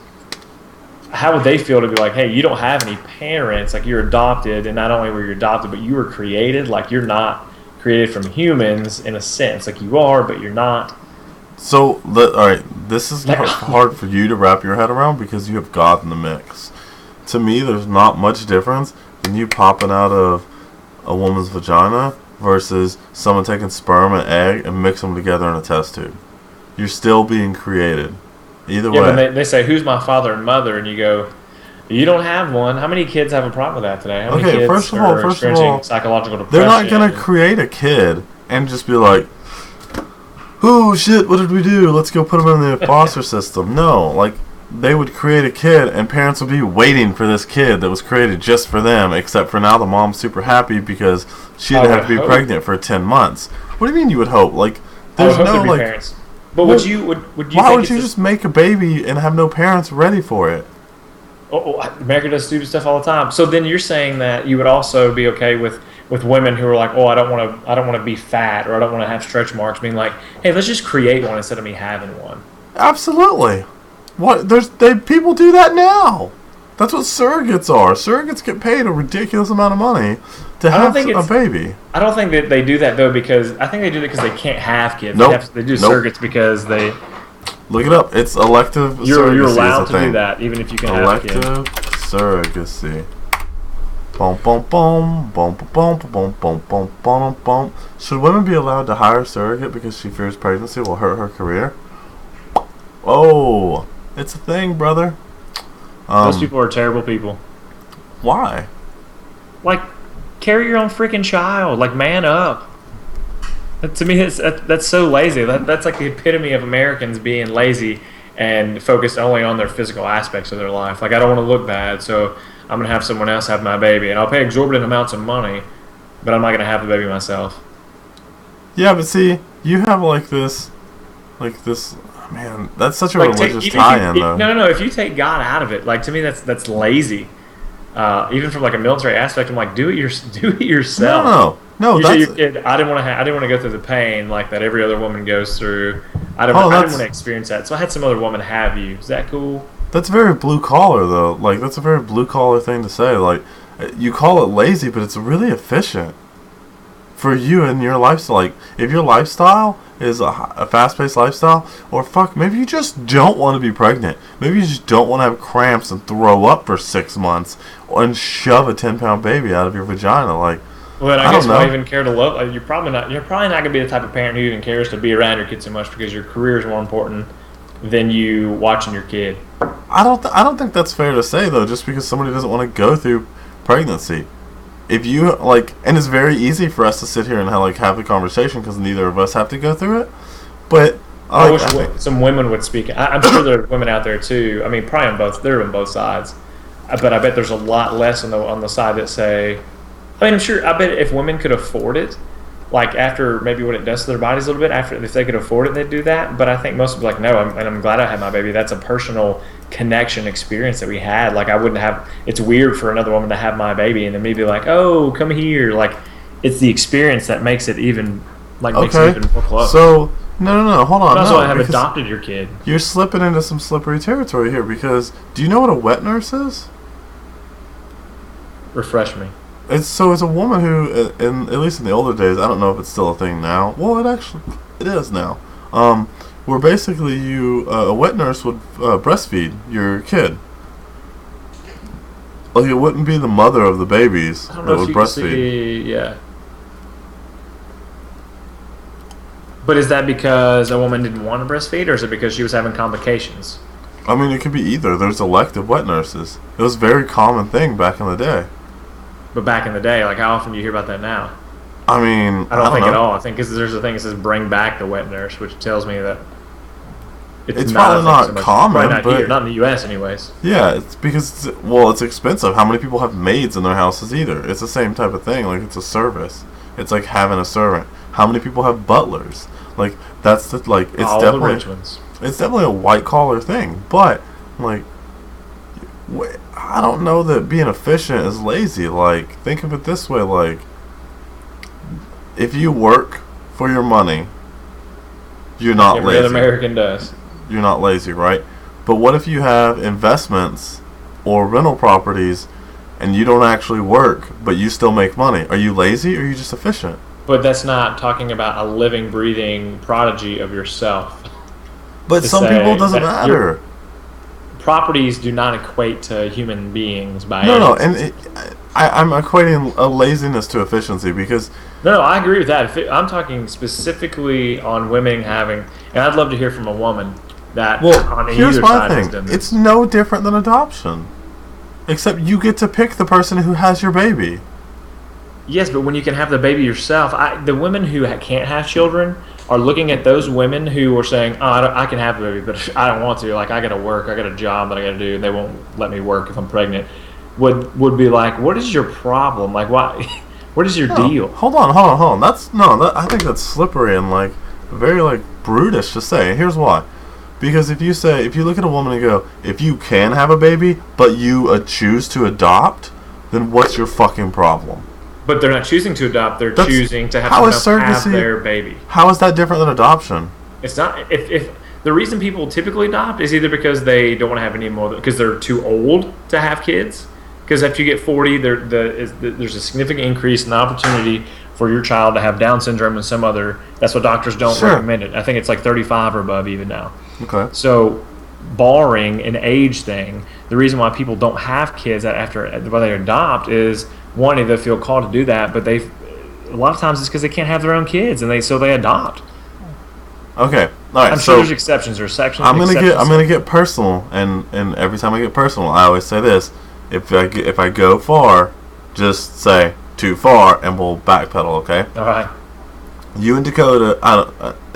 How would they feel to be like, hey, you don't have any parents, like you're adopted, and not only were you adopted, but you were created, like you're not created from humans in a sense, like you are, but you're not. So, alright, this is hard for you to wrap your head around because you have God in the mix. To me, there's not much difference in you popping out of a woman's vagina versus someone taking sperm and egg and mix them together in a test tube. You're still being created. Either way. Yeah, but they say, who's my father and mother? And you go, you don't have one. How many kids have a problem with that today? How many kids first of all, psychological depression? They're not going to create a kid and just be like, oh shit, what did we do? Let's go put them in the foster system. No, like, they would create a kid and parents would be waiting for this kid that was created just for them, except for now the mom's super happy because she didn't have to be pregnant for 10 months. What do you mean you would hope? Like, there's no, like... Parents. But would you why would you just make a baby and have no parents ready for it? America does stupid stuff all the time. So then you're saying that you would also be okay with women who are like, oh, I don't want to be fat, or I don't want to have stretch marks, being like, hey, let's just create one instead of me having one. Absolutely. What? People do that now. That's what surrogates are. Surrogates get paid a ridiculous amount of money to have a baby. I don't think that they do that, though, because I think they do that because they can't have kids. Nope. They do surrogates because they... Look it up. It's elective surrogacy. You're allowed to do that, even if you can have kids. Elective surrogacy. Boom, boom, boom, boom, boom, boom, boom, boom, boom, boom. Should women be allowed to hire a surrogate because she fears pregnancy will hurt her career? Oh, it's a thing, brother. Those people are terrible people. Why? Like, carry your own freaking child. Like, man up. To me, that's so lazy. That's like the epitome of Americans being lazy and focused only on their physical aspects of their life. Like, I don't want to look bad, so I'm going to have someone else have my baby. And I'll pay exorbitant amounts of money, but I'm not going to have the baby myself. Yeah, but see, you have like this, man, that's such a Like, religious tie-in, though. No. If you take God out of it, like, to me, that's lazy. Even from like a military aspect, I'm like, do it yourself. No, Usually that's... your kid, I didn't want to go through the pain like that every other woman goes through. I didn't want to experience that, so I had some other woman have you. Is that cool? That's very blue collar, though. Like, that's a very blue collar thing to say. Like, you call it lazy, but it's really efficient for you and your lifestyle. Like, if your lifestyle is a fast-paced lifestyle, or fuck, maybe you just don't want to be pregnant. Maybe you just don't want to have cramps and throw up for 6 months and shove a 10-pound baby out of your vagina. Like, well, I guess why even care to love? Like, you're probably not going to be the type of parent who even cares to be around your kid so much because your career is more important than you watching your kid. I don't think that's fair to say, though, just because somebody doesn't want to go through pregnancy. If you, like, and it's very easy for us to sit here and have the conversation because neither of us have to go through it, but I wish some women would speak. I'm sure there are women out there too. I mean, probably they're on both sides, but I bet there's a lot less on the side that say, I mean, I bet if women could afford it, like after maybe what it does to their bodies a little bit, after if they could afford it, they'd do that. But I think most people are like, no, I'm glad I had my baby. That's a personal connection experience that we had. Like, I wouldn't have. It's weird for another woman to have my baby and then me be like, oh, come here. Like, it's the experience that makes it even makes it even more close. So no, hold on. But also, I have adopted your kid. You're slipping into some slippery territory here because do you know what a wet nurse is? Refresh me. It's a woman who, at least in the older days, I don't know if it's still a thing now. Well, it is now. Where basically a wet nurse would breastfeed your kid. Like, it wouldn't be the mother of the babies that would breastfeed. Yeah. But is that because a woman didn't want to breastfeed, or is it because she was having complications? I mean, it could be either. There's elective wet nurses. It was a very common thing back in the day. But back in the day, like, how often do you hear about that now? I mean, I don't think at all. I think because there's a thing that says bring back the wet nurse, which tells me that it's probably not common, but not in the U.S. anyways. Yeah, it's because it's expensive. How many people have maids in their houses either? It's the same type of thing. Like, it's a service. It's like having a servant. How many people have butlers? Like, that's it's all definitely the rich ones. It's definitely a white collar thing, but like, I don't know that being efficient is lazy. Like, think of it this way: like, if you work for your money, you're not lazy. Every American does. You're not lazy, right? But what if you have investments or rental properties and you don't actually work, but you still make money? Are you lazy or are you just efficient? But that's not talking about a living, breathing prodigy of yourself. But some people it doesn't matter. Properties do not equate to human beings by No, and I'm equating a laziness to efficiency because... No, I agree with that. I'm talking specifically on women having... And I'd love to hear from a woman that on here's either my side thing. has done this. It's no different than adoption. Except you get to pick the person who has your baby. Yes, but when you can have the baby yourself, the women who can't have children are looking at those women who are saying, "Oh, I can have a baby, but I don't want to. Like, I got to work. I got a job that I got to do. And they won't let me work if I'm pregnant." Would be like, "What is your problem? Like, why? What is your deal?" Hold on. I think that's slippery and very brutish to say. And here's why. Because if you look at a woman and go, if you can have a baby, but you choose to adopt, then what's your fucking problem? But they're not choosing to adopt. They're choosing to have someone else have their baby. How is that different than adoption? It's not. If the reason people typically adopt is either because they don't want to have any more, because they're too old to have kids. Because after you get 40, there's a significant increase in the opportunity for your child to have Down syndrome and some other. That's what doctors don't recommend it. I think it's like 35 or above even now. Okay. So barring an age thing, the reason why people don't have kids after they adopt is one, they feel called to do that, but a lot of times it's because they can't have their own kids, and so they adopt. Okay, all right. I'm sure there's exceptions or sections. I'm gonna get personal, and every time I get personal, I always say this: if I go far, just say too far, and we'll backpedal. Okay. All right. You and Dakota,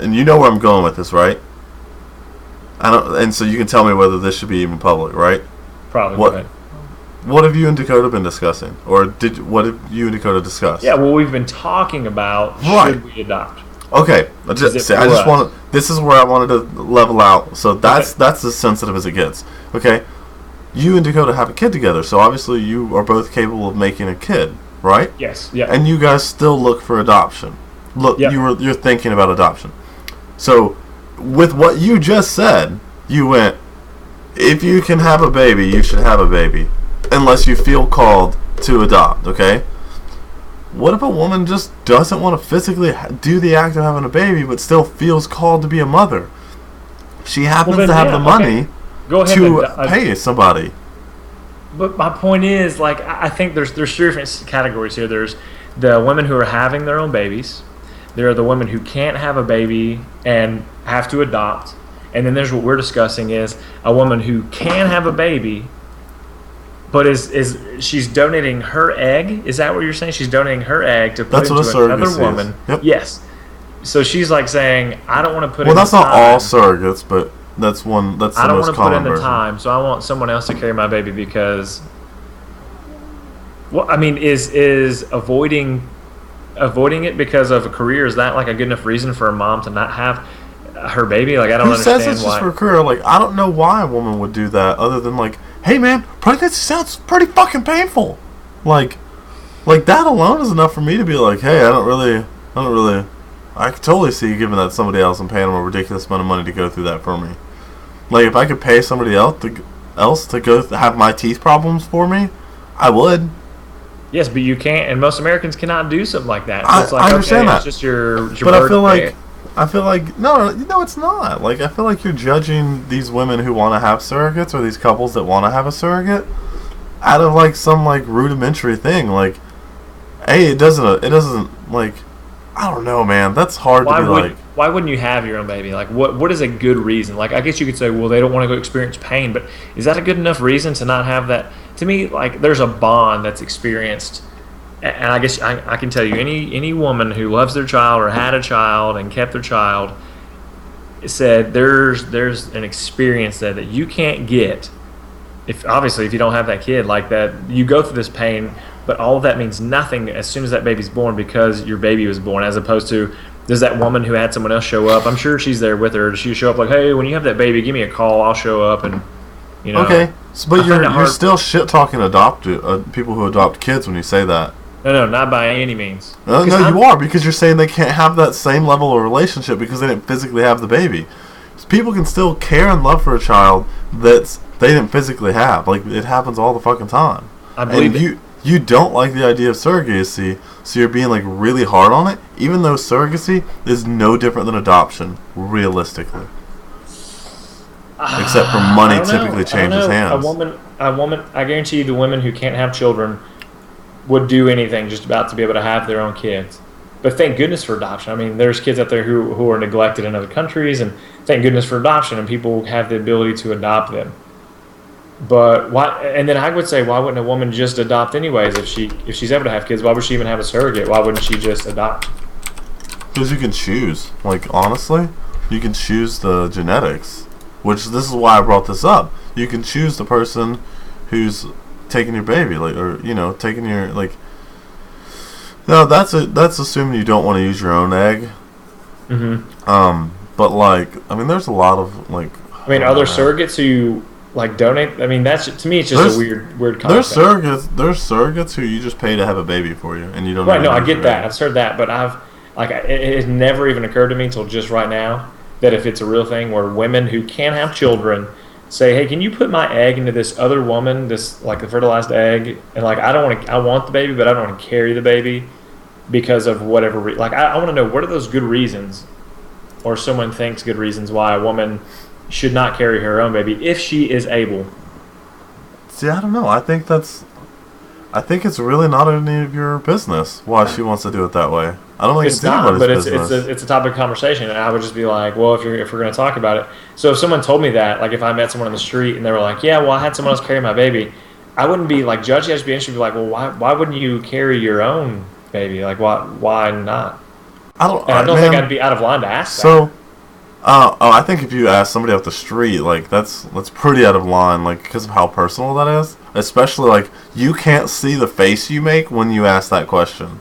and you know where I'm going with this, right? And so you can tell me whether this should be even public, right? Probably. What have you and Dakota been discussing, or what have you and Dakota discussed? Yeah, well, we've been talking about should we adopt. Okay, this is where I wanted to level out. So that's as sensitive as it gets. Okay, you and Dakota have a kid together, so obviously you are both capable of making a kid, right? Yes. Yeah. And you guys still look for adoption. You're thinking about adoption. So with what you just said, you went, if you can have a baby, you should have a baby, unless you feel called to adopt. Okay. What if a woman just doesn't want to physically do the act of having a baby, but still feels called to be a mother? She happens to have the money to pay somebody. But my point is, like, I think there's 3 different categories here. There's the women who are having their own babies. There are the women who can't have a baby and have to adopt. And then there's what we're discussing is a woman who can have a baby, but she's donating her egg? Is that what you're saying? She's donating her egg to put into another woman. Yep. Yes. So she's like saying, I don't want to put in the time. Well, that's not all surrogates, but that's the most common version. I don't want to put in the time, so I want someone else to carry my baby because... Well, I mean, is avoiding it because of a career, is that like a good enough reason for a mom to not have her baby? Like, I don't understand why. Who says it's just for a career? Like, I don't know why a woman would do that other than like, hey man, pregnancy sounds pretty fucking painful. Like that alone is enough for me to be like, hey, I don't really, I could totally see you giving that to somebody else and paying them a ridiculous amount of money to go through that for me. Like, if I could pay somebody else to go have my teeth problems for me, I would. Yes, but you can't, and most Americans cannot do something like that. So it's like, I understand that. It's just your but I feel like no, it's not. Like, I feel like you're judging these women who want to have surrogates or these couples that want to have a surrogate out of like some like rudimentary thing. Like, hey, it doesn't like, I don't know, man. That's hard to be like. Why wouldn't you have your own baby? Like, what is a good reason? Like, I guess you could say, well, they don't want to go experience pain, but is that a good enough reason to not have that? To me, like, there's a bond that's experienced. And I guess I can tell you, any woman who loves their child or had a child and kept their child said there's an experience that you can't get if you don't have that kid. Like, that you go through this pain, but all of that means nothing as soon as that baby's born because your baby was born, as opposed to does that woman who had someone else show up, I'm sure she's there with her, does she show up like, hey, when you have that baby, give me a call, I'll show up, and you know. Okay, but you're still shit talking people who adopt kids when you say that. No, not by any means. No, you are, because you're saying they can't have that same level of relationship because they didn't physically have the baby. So people can still care and love for a child that they didn't physically have. Like, it happens all the fucking time. I believe you don't like the idea of surrogacy, so you're being like really hard on it, even though surrogacy is no different than adoption, realistically. Except for money typically changes hands. A woman, I guarantee you the women who can't have children would do anything just about to be able to have their own kids. But thank goodness for adoption. I mean, there's kids out there who are neglected in other countries, and thank goodness for adoption, and people have the ability to adopt them. But why? And then I would say, why wouldn't a woman just adopt anyways? If she's able to have kids, why would she even have a surrogate? Why wouldn't she just adopt? Because you can choose. Like, honestly, you can choose the genetics. Which, this is why I brought this up. You can choose the person who's taking your baby, like, or taking your like. No, that's assuming you don't want to use your own egg. Mm-hmm. But like, I mean, there's a lot of like. I mean, are there surrogates who like donate? I mean, that's, to me, it's just a weird concept. There's surrogates who you just pay to have a baby for you, and you don't. Right. No, I get that. I've heard that, but it never even occurred to me until just right now that if it's a real thing where women who can't have children say, hey, can you put my egg into this other woman, this like a fertilized egg, and like I want the baby, but I don't want to carry the baby because of whatever. Like, I want to know, what are those good reasons, or someone thinks good reasons why a woman should not carry her own baby if she is able. See, I don't know. I think it's really not any of your business why she wants to do it that way. I don't think It's not, anybody's but business. it's a topic of conversation, and I would just be like, well, if we're going to talk about it. So if someone told me that, like if I met someone on the street and they were like, yeah, well, I had someone else carry my baby, I wouldn't be like judgy. I'd just be interested, be like, well, why wouldn't you carry your own baby? Like, why not? I don't think I'd be out of line to ask so, that. I think if you ask somebody off the street, like that's pretty out of line, like because of how personal that is. Especially like you can't see the face you make when you ask that question.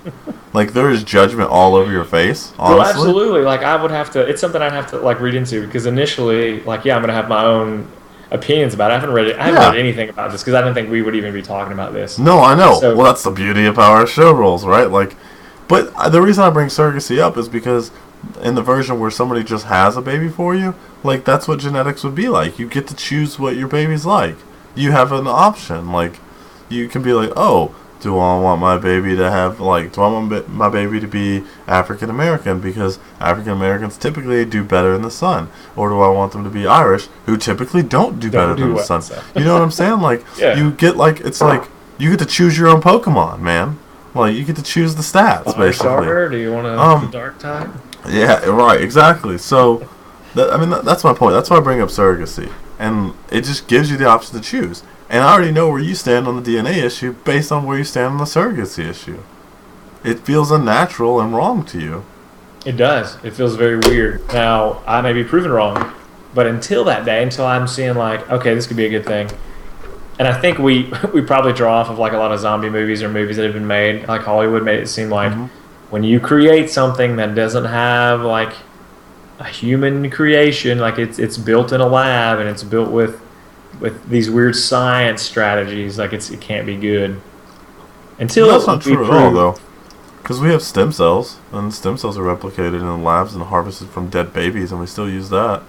Like there is judgment all over your face. Honestly. Well, absolutely. Like I would have to. It's something I'd have to like read into because initially, like, yeah, I'm gonna have my own opinions about it. I haven't read anything about this because I didn't think we would even be talking about this. No, I know. So, well, that's the beauty of how our show rolls, right? Like, but the reason I bring surrogacy up is because in the version where somebody just has a baby for you, like that's what genetics would be like. You get to choose what your baby's like. You have an option. Like, you can be like, oh, do I want my baby to have, like, do I want my baby to be African American because African Americans typically do better in the sun? Or do I want them to be Irish, who typically don't do better than the sun? You know what I'm saying? Like, yeah. You get, like, it's like, you get to choose your own Pokemon, man. Like, you get to choose the stats, basically. Starter? Do you want a dark type? Yeah, right, exactly. So, that's my point. That's why I bring up surrogacy. And it just gives you the option to choose. And I already know where you stand on the DNA issue based on where you stand on the surrogacy issue. It feels unnatural and wrong to you. It does. It feels very weird. Now, I may be proven wrong, but until that day, until I'm seeing like, okay, this could be a good thing. And I think we probably draw off of like a lot of zombie movies or movies that have been made. Like Hollywood made it seem like when you create something that doesn't have like a human creation, like it's built in a lab and it's built with these weird science strategies, like it can't be good. Until that's not true at all, though, because we have stem cells, and stem cells are replicated in the labs and harvested from dead babies, and we still use that.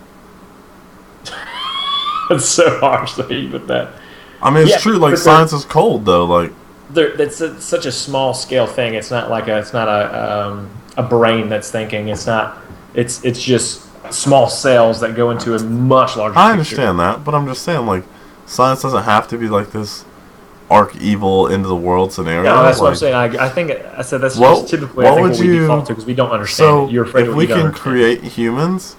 That's so harsh that you put that. I mean, it's true. Like science is cold, though. Like that's such a small scale thing. It's not like a brain that's thinking. It's not. It's just small cells that go into a much larger I understand that, but I'm just saying, like, science doesn't have to be like this arc evil into the world scenario. No, that's like, what I'm saying. I said that's just typically what we default to because we don't understand it. You're afraid if we can create humans,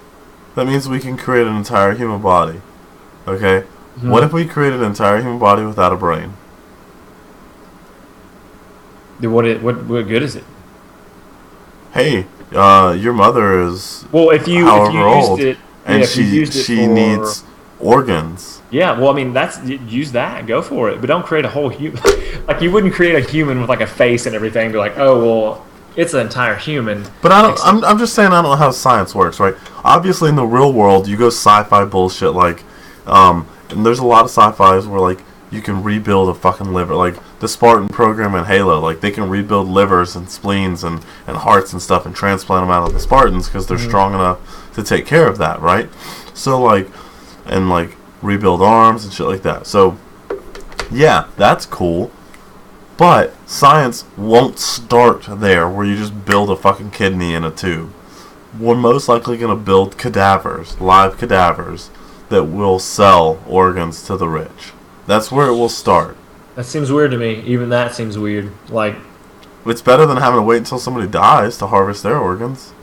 that means we can create an entire human body. Okay? Mm-hmm. What if we created an entire human body without a brain? What good is it? Hey, your mother is if you old, used it, and she needs organs. Yeah, well, I mean, use that, go for it, but don't create a whole human. Like you wouldn't create a human with like a face and everything. Be like, oh well, it's an entire human. But I don't. I'm just saying I don't know how science works, right? Obviously, in the real world, you go sci-fi bullshit like, and there's a lot of sci-fis where like you can rebuild a fucking liver, like the Spartan program in Halo. Like they can rebuild livers and spleens and hearts and stuff and transplant them out of the Spartans because they're strong enough to take care of that, right? So like, and like rebuild arms and shit like that. So yeah, that's cool. But science won't start there where you just build a fucking kidney in a tube. We're most likely going to build cadavers, live cadavers, that will sell organs to the rich. That's where it will start. That seems weird to me. Even that seems weird. Like, it's better than having to wait until somebody dies to harvest their organs.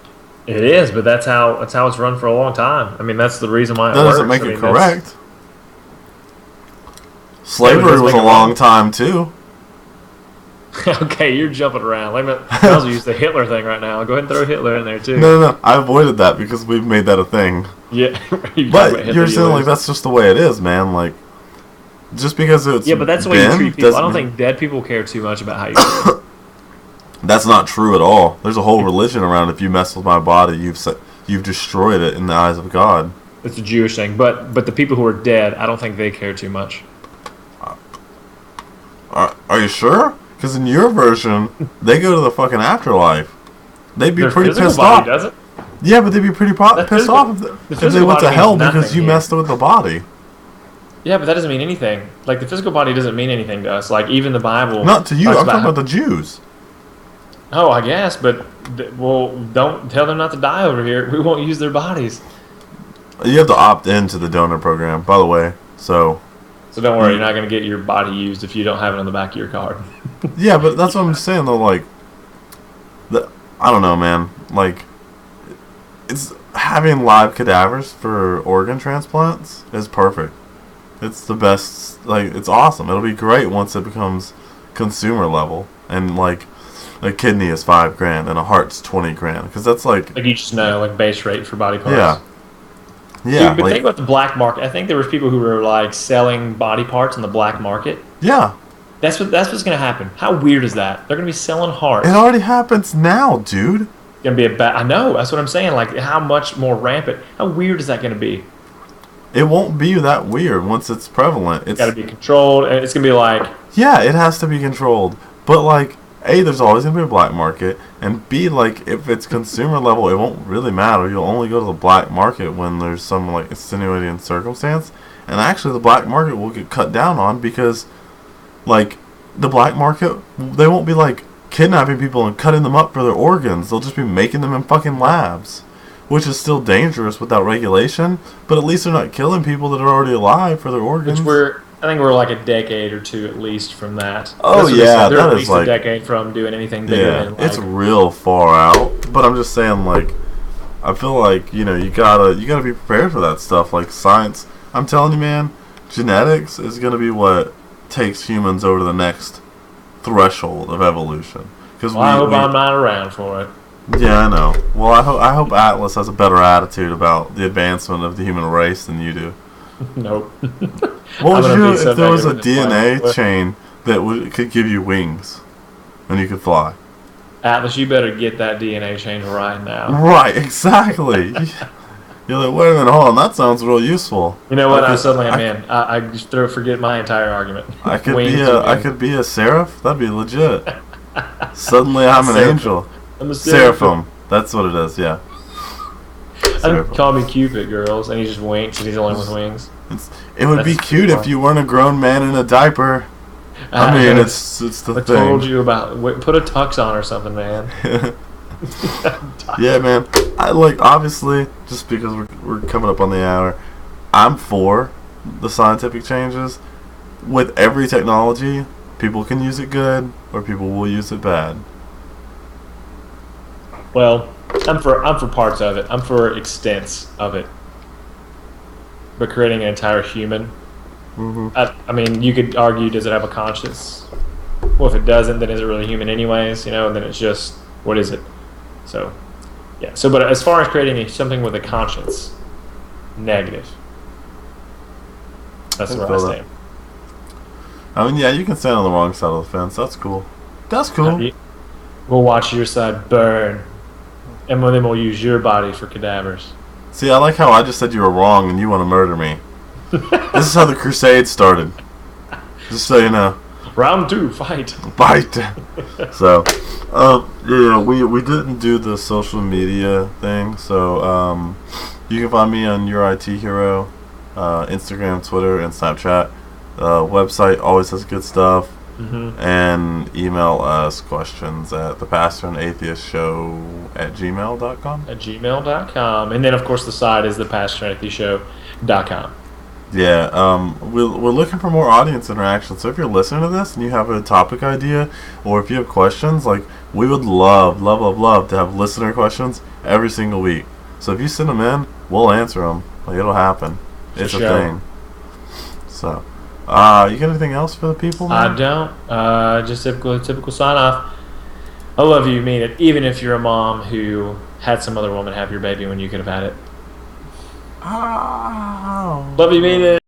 It is, but that's how it's run for a long time. I mean, that's the reason why it works. That doesn't make it correct. Slavery was a long time, too. Okay, you're jumping around. I might as well use the Hitler thing right now. Go ahead and throw Hitler in there, too. No. I avoided that because we've made that a thing. Yeah. But you're saying, like, that's just the way it is, man. Like, just because it's but that's the way you treat people. I don't think dead people care too much about how you treat them. That's not true at all. There's a whole religion around if you mess with my body, you've destroyed it in the eyes of God. It's a Jewish thing. But the people who are dead, I don't think they care too much. Are you sure? Because in your version, they go to the fucking afterlife. They'd be pretty pissed off. Doesn't? Yeah, but they'd be pretty pissed off if they went to hell because you messed with the body. Yeah, but that doesn't mean anything. Like, the physical body doesn't mean anything to us. Like, even the Bible... Not to you. I'm talking about the Jews. Oh, I guess, but... Well, don't tell them not to die over here. We won't use their bodies. You have to opt into the donor program, by the way. So don't worry, you're not going to get your body used if you don't have it on the back of your card. yeah, but that's what I'm saying though. Like, I don't know, man. Like, it's having live cadavers for organ transplants is perfect. It's the best. Like, it's awesome. It'll be great once it becomes consumer level, and like a kidney is $5,000 and a heart's $20,000, because that's like you just know, like, base rate for body parts. Yeah. Yeah, dude, but think about the black market. I think there was people who were like selling body parts in the black market. Yeah. That's what's going to happen. How weird is that? They're going to be selling hearts. It already happens now, dude. It's going to be I know. That's what I'm saying. Like, how much more rampant? How weird is that going to be? It won't be that weird once it's prevalent. It's got to be controlled, and it's going to be like... Yeah, it has to be controlled. But, like, A, there's always going to be a black market, and B, like, if it's consumer level, it won't really matter. You'll only go to the black market when there's some, like, extenuating circumstance. And actually, the black market will get cut down on because, like, the black market, they won't be, like, kidnapping people and cutting them up for their organs. They'll just be making them in fucking labs, which is still dangerous without regulation, but at least they're not killing people that are already alive for their organs. I think we're like a decade or two at least from that. Oh yeah, they're that at is least like a decade from doing anything bigger than, like, it's real far out. But I'm just saying, like, I feel like, you know, you gotta be prepared for that stuff. Like, science, I'm telling you, man, genetics is gonna be what takes humans over to the next threshold of evolution. Because I hope I'm not around for it. Yeah, I know. Well, I hope Atlas has a better attitude about the advancement of the human race than you do. Nope. What would you do if there was a DNA chain that could give you wings and you could fly? Atlas, you better get that DNA change right now. Right, exactly. You're like, wait a minute, hold on, that sounds real useful. You know what? I just forget my entire argument. I could be a seraph. That'd be legit. Suddenly, I'm an angel. I'm a seraphim. That's what it is. Yeah. Call me Cupid, girls, and he just winks, and he's the only one with wings. It would be cute if you weren't a grown man in a diaper. I mean, it's the thing. I told you about. Put a tux on or something, man. Yeah, man. I like, obviously, just because we're coming up on the hour, I'm for the scientific changes. With every technology, people can use it good, or people will use it bad. Well, I'm for parts of it. I'm for extents of it. But creating an entire human. Mm-hmm. I mean, you could argue, does it have a conscience? Well, if it doesn't, then is it really human anyways? You know, and then it's just, what is it? So, yeah. So, but as far as creating something with a conscience, negative. That's where I stand. I mean, yeah, you can stand on the wrong side of the fence. That's cool. That's cool. We'll watch your side burn. And then we'll use your body for cadavers. See, I like how I just said you were wrong and you want to murder me. This is how the crusade started. Just so you know. Round 2, fight. Fight. So, yeah, we didn't do the social media thing. So, you can find me on Your IT Hero, Instagram, Twitter, and Snapchat. Website always has good stuff. Mm-hmm. And email us questions at thepastoranatheistshow@gmail.com. At gmail.com. And then, of course, the site is thepastoranatheistshow.com. Yeah, we're looking for more audience interaction. So if you're listening to this and you have a topic idea, or if you have questions, like, we would love to have listener questions every single week. So if you send them in, we'll answer them. Like, it'll happen. It's a thing. So, you got anything else for the people, man? I don't. Just typical sign off. I love you, mean it. Even if you're a mom who had some other woman have your baby when you could have had it. Oh. Love you, mean it.